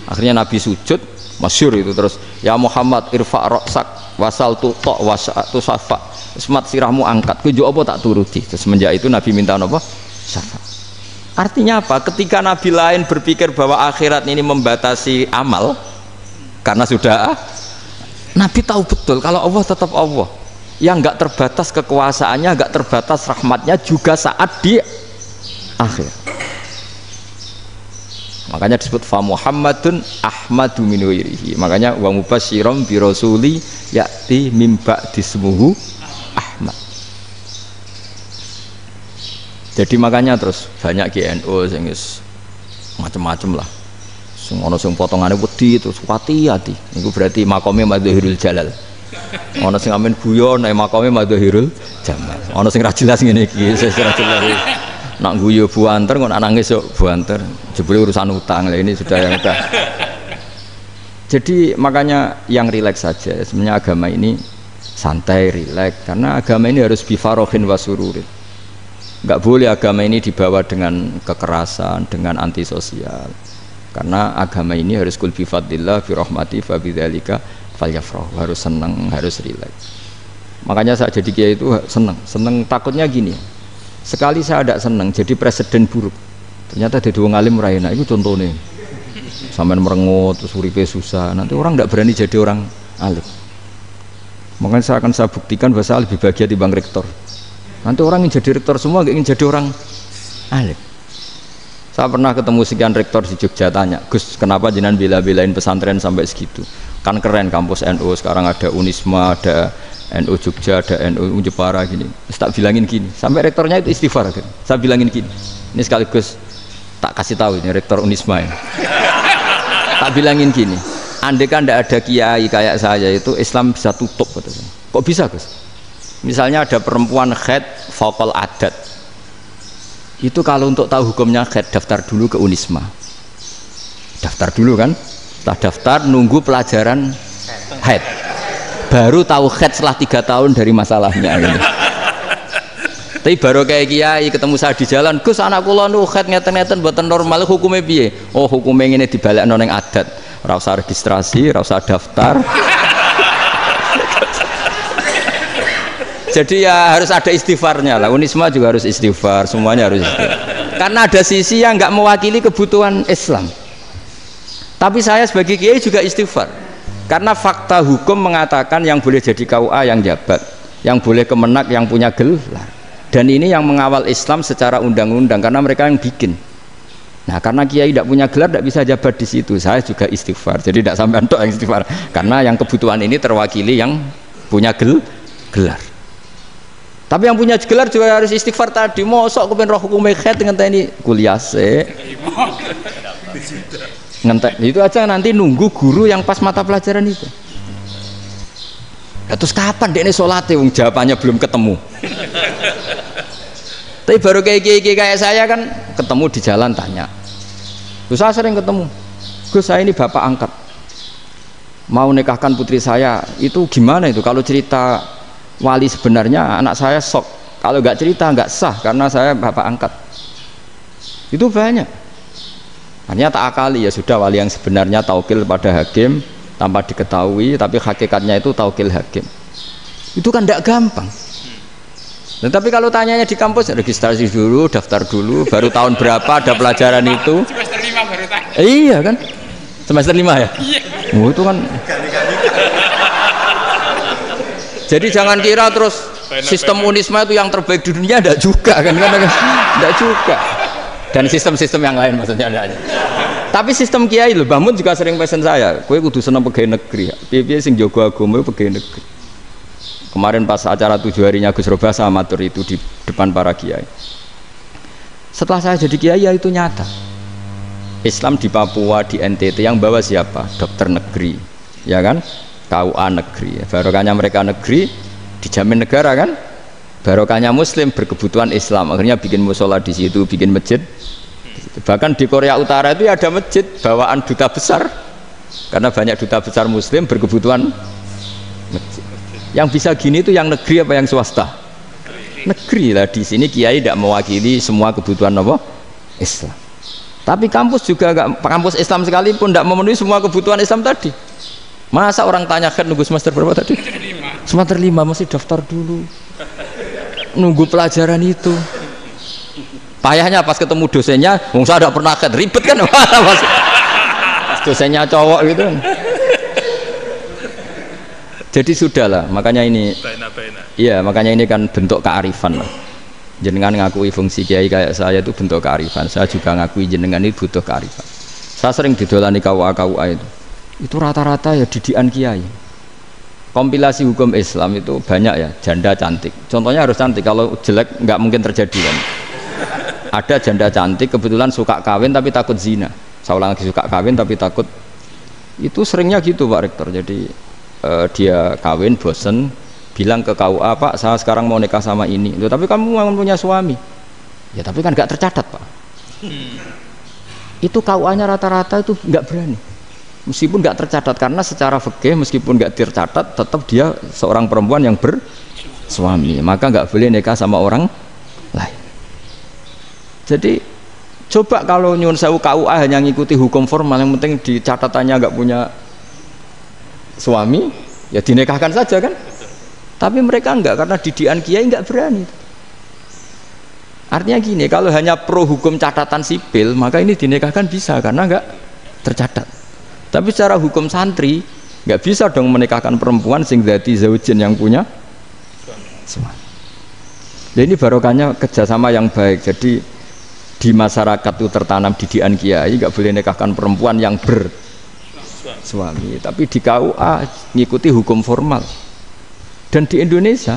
Akhirnya Nabi sujud, masyhur itu terus ya Muhammad irfa ra'sak wasal tu ta wasatu safa. Semat sirahmu angkat. Kuwi apa tak turuti. Terus semenjak itu Nabi minta apa? Syafa. Artinya apa? Ketika Nabi lain berpikir bahwa akhirat ini membatasi amal karena sudah Nabi tahu betul kalau Allah tetap Allah yang enggak terbatas kekuasaannya, enggak terbatas rahmatnya juga saat di akhir. Makanya disebut fa Muhammadun Ahmadu min ghairihi. Makanya wa mubasyiran bi rasuli ya'ti mim ba'dismuhu Ahmad. Jadi makanya terus banyak GNU sing macam-macam lah. Ono sing potongane wedi terus hati-hati. Niku berarti makome Madhahirul Jalal. Ono sing amen guyon nek makome Madhahirul Jamal. Ono sing ra jelas ngene iki, sing ra jelas. Nak guyu buanter kok nak nangis yo buanter. Jebule urusan utang. Lah ini sudah yang udah. Jadi makanya yang rileks saja. Sebenarnya agama ini santai, rileks karena agama ini harus bifarohin wasururin. Enggak boleh agama ini dibawa dengan kekerasan, dengan antisosial. Karena agama ini harus kul bi fadlillah bi rahmati fa bidzalika falyafrahu, harus senang, harus rileks. Makanya saya jadi kiai itu senang takutnya gini. Sekali saya tidak senang jadi presiden buruk. Ternyata jadi wong alim ra enak, itu contohnya. Sampean merengut terus uripe susah, nanti orang tidak berani jadi orang alim. Makanya saya buktikan bahwa saya lebih bahagia dibanding rektor. Nanti orang ingin jadi rektor semua, nggak ingin jadi orang alim. Saya pernah ketemu sekian rektor di Jogja, tanya, Gus, kenapa jenengan bela-belain pesantren sampai segitu? Kan keren kampus NU, sekarang ada Unisma, ada NU Jogja, ada NU Jepara gini. Tak bilangin gini, sampai rektornya itu istighfar. Saya bilangin gini, ini sekaligus tak kasih tahu ini rektor Unisma ini. Tak bilangin gini, andai kan tidak ada kiai kayak saya itu Islam bisa tutup. Kok bisa, Gus? Misalnya ada perempuan haid faqal adat. Itu kalau untuk tahu hukumnya haid daftar dulu ke Unisma. Daftar dulu kan? Setelah daftar nunggu pelajaran haid. Baru tahu haid setelah 3 tahun dari masalahnya gitu. Tapi baru kayak kiai ketemu saya di jalan, Gus anak kula nu haid ngeten-ngeten mboten normal hukumnya piye? Oh, hukumnya ngene dibalekno ning adat. Ora usah registrasi, ora usah daftar. Jadi ya harus ada istighfarnya lah. Unisma juga harus istighfar, semuanya harus istighfar. Karena ada sisi yang nggak mewakili kebutuhan Islam. Tapi saya sebagai kiai juga istighfar. Karena fakta hukum mengatakan yang boleh jadi KUA yang jabat, yang boleh kemenak yang punya gelar. Dan ini yang mengawal Islam secara undang-undang karena mereka yang bikin. Nah, karena kiai tidak punya gelar tidak bisa jabat di situ. Saya juga istighfar. Jadi tidak sampai entok yang istighfar. Karena yang kebutuhan ini terwakili yang punya gelar. Tapi yang punya gelar juga harus istighfar tadi. Mosok kepen roh hukum haid ngenteni kuliah se. Ngentek itu aja nanti nunggu guru yang pas mata pelajaran itu. Terus kapan dekne salate wong jawabannya belum ketemu. Tapi baru kayak saya kan ketemu di jalan tanya. Terus saya sering ketemu. Gus saya ini bapak angkat. Mau nikahkan putri saya, itu gimana itu kalau cerita wali sebenarnya anak saya sok, kalau nggak cerita nggak sah karena saya bapak angkat. Itu banyak. Hanya tak akali ya sudah wali yang sebenarnya taukil pada hakim tanpa diketahui, tapi hakikatnya itu taukil hakim. Itu kan tidak gampang. Nah, tapi kalau tanyanya di kampus, registrasi dulu, daftar dulu, baru tahun berapa ada pelajaran itu. Semester 5 baru tanya. Iya kan? Semester 5 ya? Iya. Oh, itu kan. Jadi jangan kira terus sistem Unisma itu yang terbaik di dunia, enggak juga kan? Enggak juga. Dan sistem-sistem yang lain maksudnya ada. Tapi sistem kiai loh, Mbah Mun juga sering pesen saya, kowe kudu seneng pegawai negeri. Piye-piye sing jaga agama pegawai negeri. Kemarin pas acara 7 harinya Gus Robah sama matur itu di depan para kiai. Setelah saya jadi kiai ya itu nyata. Islam di Papua, di NTT yang bawa siapa? Dokter negeri, ya kan? KUA negeri. Barokahnya mereka negeri dijamin negara kan? Barokahnya Muslim berkebutuhan Islam. Akhirnya bikin musola di situ, bikin masjid. Bahkan di Korea Utara itu ada masjid bawaan duta besar, karena banyak duta besar Muslim berkebutuhan masjid. Yang bisa gini itu yang negeri apa yang swasta? Negeri lah. Di sini kiai tidak mewakili semua kebutuhan apa? Islam. Tapi kampus juga enggak, kampus Islam sekalipun tidak memenuhi semua kebutuhan Islam tadi. Masa orang tanya kan nunggu semester berapa tadi? Semester 5 masih daftar dulu. Nunggu pelajaran itu. Payahnya pas ketemu dosennya, saya tidak pernah ribet kan? Pas dosennya cowok gitu. Jadi sudahlah, makanya ini, iya makanya ini kan bentuk kearifan lah. Jenengan ngakui fungsi kiai kayak saya itu bentuk kearifan. Saya juga ngakui jenengan itu butuh kearifan. Saya sering didolani KUA itu rata-rata ya didikan kiai. Kompilasi hukum Islam itu banyak ya, janda cantik. Contohnya harus cantik, kalau jelek nggak mungkin terjadi kan. Ada janda cantik kebetulan suka kawin tapi takut zina. Saya ulang lagi, suka kawin tapi takut. Itu seringnya gitu Pak Rektor. Jadi dia kawin bosen bilang ke KUA, Pak saya sekarang mau nikah sama ini. Loh, tapi kamu mau punya suami ya, tapi kan nggak tercatat Pak. Itu KUA nya rata-rata itu nggak berani meskipun nggak tercatat, karena secara fikih meskipun nggak tercatat tetap dia seorang perempuan yang bersuami, maka nggak boleh nikah sama orang lain. Jadi coba kalau nyun sewu KUA hanya ngikuti hukum formal, yang penting di catatannya nggak punya suami ya dinikahkan saja kan. Tapi mereka enggak, karena didikan kiai enggak berani. Artinya gini, kalau hanya pro hukum catatan sipil maka ini dinikahkan bisa karena enggak tercatat. Tapi secara hukum santri enggak bisa dong menikahkan perempuan sing dadi zaujin yang punya suami. Nah, ini barokahnya kerjasama yang baik. Jadi di masyarakat itu tertanam didikan kiai enggak boleh nikahkan perempuan yang suami, tapi di KUA ngikuti hukum formal. Dan di Indonesia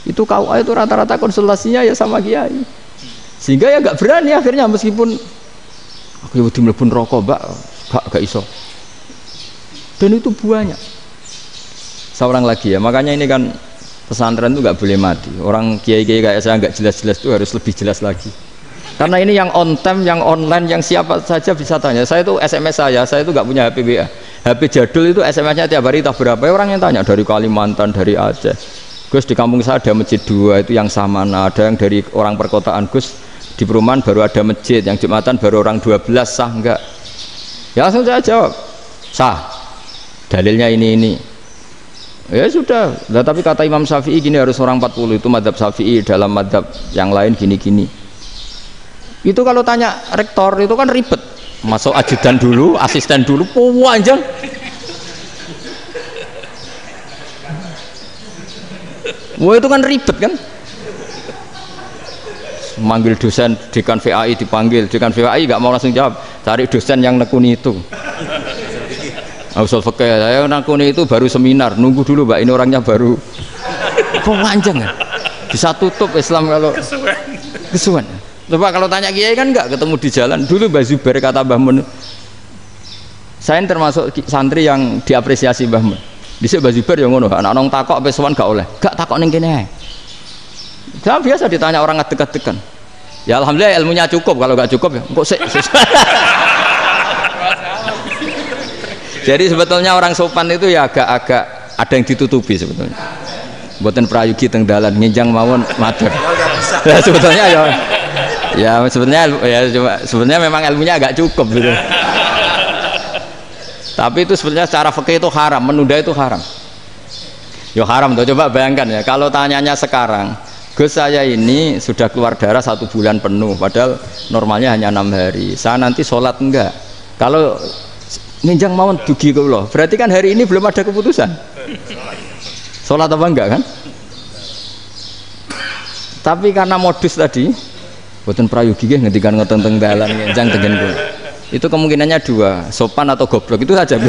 itu KUA itu rata-rata konsultasinya ya sama kiai, sehingga ya nggak berani akhirnya, meskipun aku udah mlebu rokok mbak gak iso. Dan itu banyak. Seorang lagi ya, makanya ini kan pesantren itu nggak boleh mati. Orang kiai-kiai kayak saya nggak jelas-jelas itu harus lebih jelas lagi. Karena ini yang on time, yang online, yang siapa saja bisa tanya. Saya itu SMS saya itu nggak punya HP WA. HP jadul itu SMS-nya tiap hari tak berapa. Orang yang tanya dari Kalimantan, dari Aceh. Gus di kampung saya ada masjid 2 itu yang Samana. Ada yang dari orang perkotaan, Gus di perumahan baru ada masjid, yang Jumatan baru orang 12, sah enggak? Ya langsung saya jawab, sah. Dalilnya ini. Ya sudah. Nah, tapi kata Imam Syafi'i gini harus orang 40, itu madzhab Syafi'i, dalam madzhab yang lain gini-gini. Itu kalau tanya rektor itu kan ribet, masuk ajudan dulu, asisten dulu, panjang. Wah itu kan ribet kan. Manggil dosen, dekan VAI dipanggil, dekan VAI nggak mau langsung jawab, cari dosen yang nekuni itu. Usul fikih, saya nekuni itu baru seminar, nunggu dulu mbak, ini orangnya baru. Panjang kan, bisa tutup Islam kalau kesuwen. Coba kalau tanya kiai kan enggak, ketemu di jalan. Dulu Mbah Zubair kata Mbah Mun, saya termasuk santri yang diapresiasi Mbah Mun. Dhisik Mbah Zubair yang ngono, anak nong takok apa sowan gak oleh. Gak takok ning kene. Saya biasa ditanya orang ngadeg-adegan. Ya alhamdulillah ilmunya cukup, kalau gak cukup ya kok sik. Jadi sebetulnya orang sopan itu ya agak-agak ada yang ditutupi sebetulnya. Mboten prayogi teng dalan nginjang mawon matur. Ya sebetulnya ya sebenarnya memang ilmunya agak cukup gitu. Tapi itu sebenarnya secara fikih itu haram, menunda itu haram. Yo haram tuh, coba bayangkan ya, kalau tanyanya sekarang, Gus saya ini sudah keluar darah 1 bulan penuh, padahal normalnya hanya 6 hari. Saya nanti sholat enggak? Kalau minjang mawon dugi kula, berarti kan hari ini belum ada keputusan. Sholat apa enggak kan? Tapi karena modus tadi, boten prayogi nggih ngendikan ngoten teng dalan ngenjang tengen kula. Itu kemungkinannya 2, sopan atau goblok itu saja.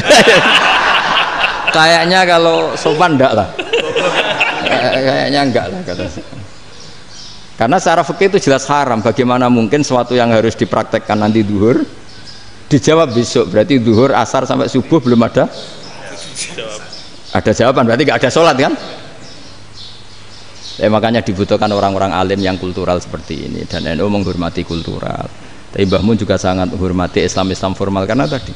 Kayaknya kalau sopan enggak lah. Kayaknya enggak lah kata saya. Karena secara fikih itu jelas haram. Bagaimana mungkin sesuatu yang harus dipraktekkan nanti duhur dijawab besok, berarti duhur, asar sampai subuh belum ada jawaban, berarti enggak ada sholat kan? Makanya dibutuhkan orang-orang alim yang kultural seperti ini, dan NU menghormati kultural. Tapi Mbah Mun juga sangat menghormati Islam formal, karena tadi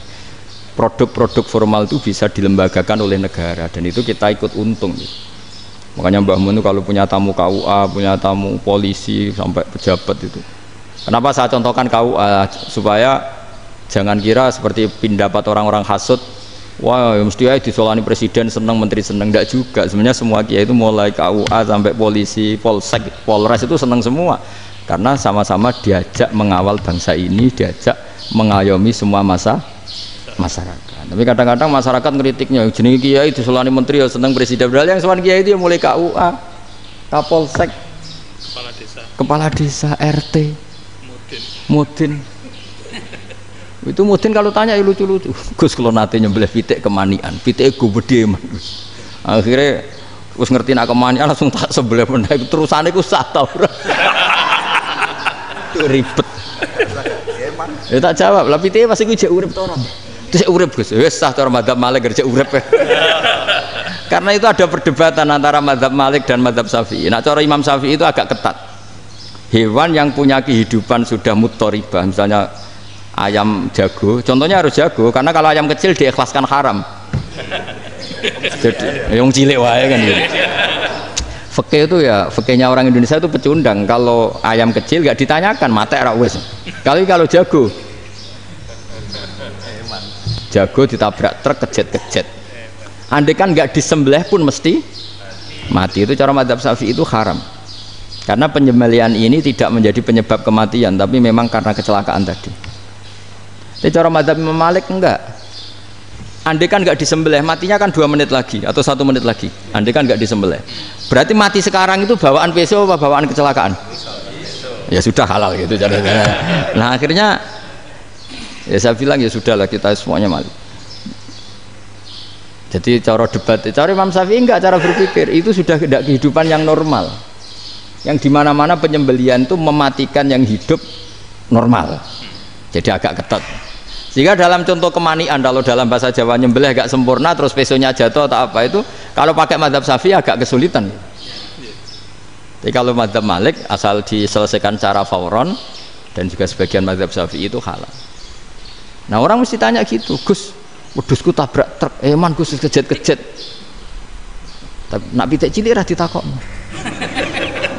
produk-produk formal itu bisa dilembagakan oleh negara, dan itu kita ikut untung. Makanya Mbah Mun itu kalau punya tamu KUA, punya tamu polisi sampai pejabat itu. Kenapa saya contohkan KUA? Supaya jangan kira seperti pendapat orang-orang hasud, wah mesti aja disolani presiden seneng, menteri seneng. Enggak juga. Sebenarnya semua kiai itu mulai KUA sampai polisi, polsek, polres itu seneng semua. Karena sama-sama diajak mengawal bangsa ini, diajak mengayomi semua masyarakat. Tapi kadang-kadang masyarakat ngeritiknya, jenenge kiai disolani menteri ya seneng presiden. Padahal yang sowan kiai itu yang mulai KUA, Kapolsek, kepala desa, RT, mudin. Itu mudin kalau tanya ya lucu-lucu. Gus kalau nate nyembelih pitik kemanian, pitike gede man. Akhirnya wis ngerti nak kemanian langsung tak sebelah meneh terusane ku sah ta ora. Ribet. Ya tak jawab, lah pitike pas iku jek urip to ora? Terus urip Gus. Wis sah cara mazhab Malik kerja urip. Karena itu ada perdebatan antara mazhab Malik dan mazhab Syafi'i. Nah, cara Imam Syafi'i itu agak ketat. Hewan yang punya kehidupan sudah mutharibah, misalnya ayam jago, contohnya harus jago, karena kalau ayam kecil diikhlaskan haram. Jadi yang cilik wae kan gitu. Fikih itu ya, fikihnya orang Indonesia itu pecundang. Kalau ayam kecil gak ditanyakan, mate ra wis. Kalau jago ditabrak truk kejet. Andai kan gak disembelih pun mesti mati. Itu cara mazhab Syafi'i itu haram. Karena penyembelihan ini tidak menjadi penyebab kematian, tapi memang karena kecelakaan tadi. Tapi cara mazhab Imam Malik enggak. Andai kan enggak disembelih, matinya kan 2 menit lagi atau 1 menit lagi. Andai kan enggak disembelih, berarti mati sekarang itu bawaan peso apa bawaan kecelakaan? Ya sudah halal gitu caranya. Nah akhirnya ya saya bilang ya sudahlah kita semuanya mati. Jadi cara debat, cara Imam Syafi'i enggak, cara berpikir itu sudah tidak kehidupan yang normal. Yang dimana-mana penyembelihan itu mematikan yang hidup normal. Jadi agak ketat. Jika dalam contoh kemanian, kalau dalam bahasa Jawa nyembelih agak sempurna terus pesonya jatuh atau apa itu, kalau pakai mazhab Syafi'i agak kesulitan. Jadi kalau mazhab Malik asal diselesaikan secara fauron, dan juga sebagian mazhab Syafi'i itu halal. Nah orang mesti tanya gitu, Gus, wedhusku tabrak truk, man Gus kejet. Nak pitik cilik ra ditakokno.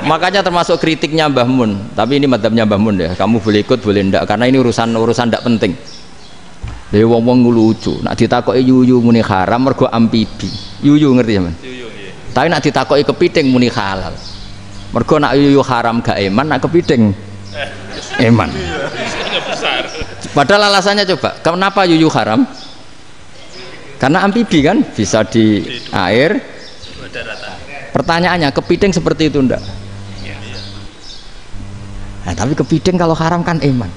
Makanya termasuk kritiknya Mbah Mun, tapi ini mazhabnya Mbah Mun ya, kamu boleh ikut boleh ndak, karena ini urusan ndak penting. Lha wong-wong lucu, nak ditakoki yuyu muni haram mergo amfibi. Yuyu ngerti ya, Man? Yuyu nggih. Tapi nak ditakoki kepiting muni halal. Mergo nak yuyu haram gak eman, nak kepiting eman. Besar. Padahal alasannya coba, kenapa yuyu haram? Karena amfibi kan, bisa di air. Pertanyaannya, kepiting seperti itu ndak? Nah, tapi kepiting kalau haram kan eman.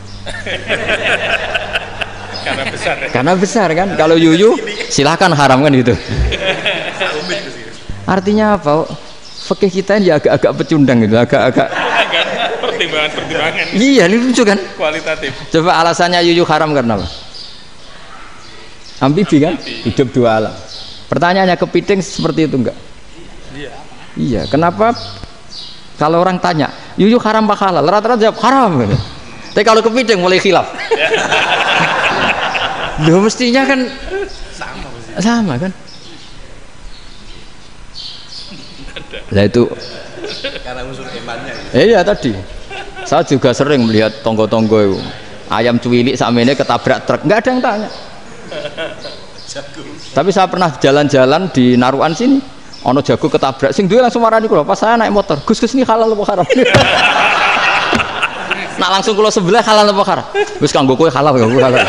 Karena besar kan. Kalau yuyu silahkan haram kan gitu. Artinya apa? Fikih kita ya agak-agak pecundang gitu, agak-agak pertimbangan. Iya, ini lucu kan? Kualitatif. Coba alasannya yuyu haram karena apa? Amfibi kan? Hidup 2 alam. Pertanyaannya kepiting seperti itu enggak? Iya. Kenapa? Kalau orang tanya, yuyu haram apa halal? Rata-rata jawab haram. Gitu. Tapi kalau kepiting mulai khilaf. Loh mestinya kan sama kan? Lah itu karena unsur imannya. Iya tadi. Saya juga sering melihat tonggo-tonggo itu. Ayam cuwilik sakmene ketabrak truk, enggak ada yang tanya. Tapi saya pernah jalan-jalan di Naruan sini. Ono jago ketabrak, sing duwe langsung marani kula. Pas saya naik motor, Gus ini halal apa haram? Nak langsung kula sebelah halal apa haram? Wis kanggo kowe halal ya halal.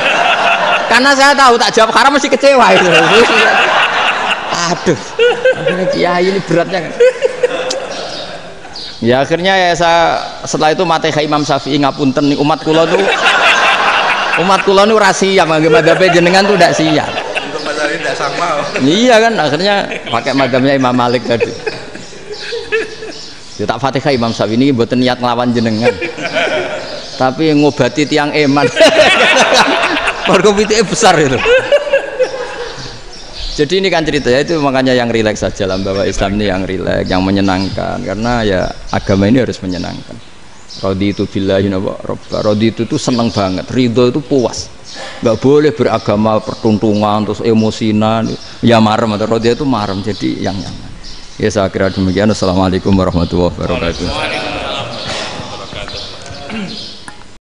Karena saya tahu tak jawab haram mesti kecewa itu. Aduh, kiai ini beratnya kan. Ya akhirnya ya saya setelah itu Fatihah Imam Syafi'i ngapunten nih umat kula tuh rahasia mangke madzhab jenengan tuh ndak siap. Untuk madzhab ini ndak sama. Iya kan akhirnya pakai madzhabnya Imam Malik tadi. Ya tak Fatihah Imam Syafi'i ini mboten niat nglawan jenengan. Tapi ngobati tiang eman. Mergo pitike besar itu. Jadi ini kan ceritanya itu makanya yang rileks saja lah bahwa Islam ini yang rileks, yang menyenangkan karena ya agama ini harus menyenangkan. Raditu billahi robba. Raditu itu seneng banget, ridho itu puas. Nggak boleh beragama pertuntungan terus emosinan, ya marem atau raditu itu marem jadi yang nyaman. Ya saya kira demikian. Assalamualaikum warahmatullahi wabarakatuh.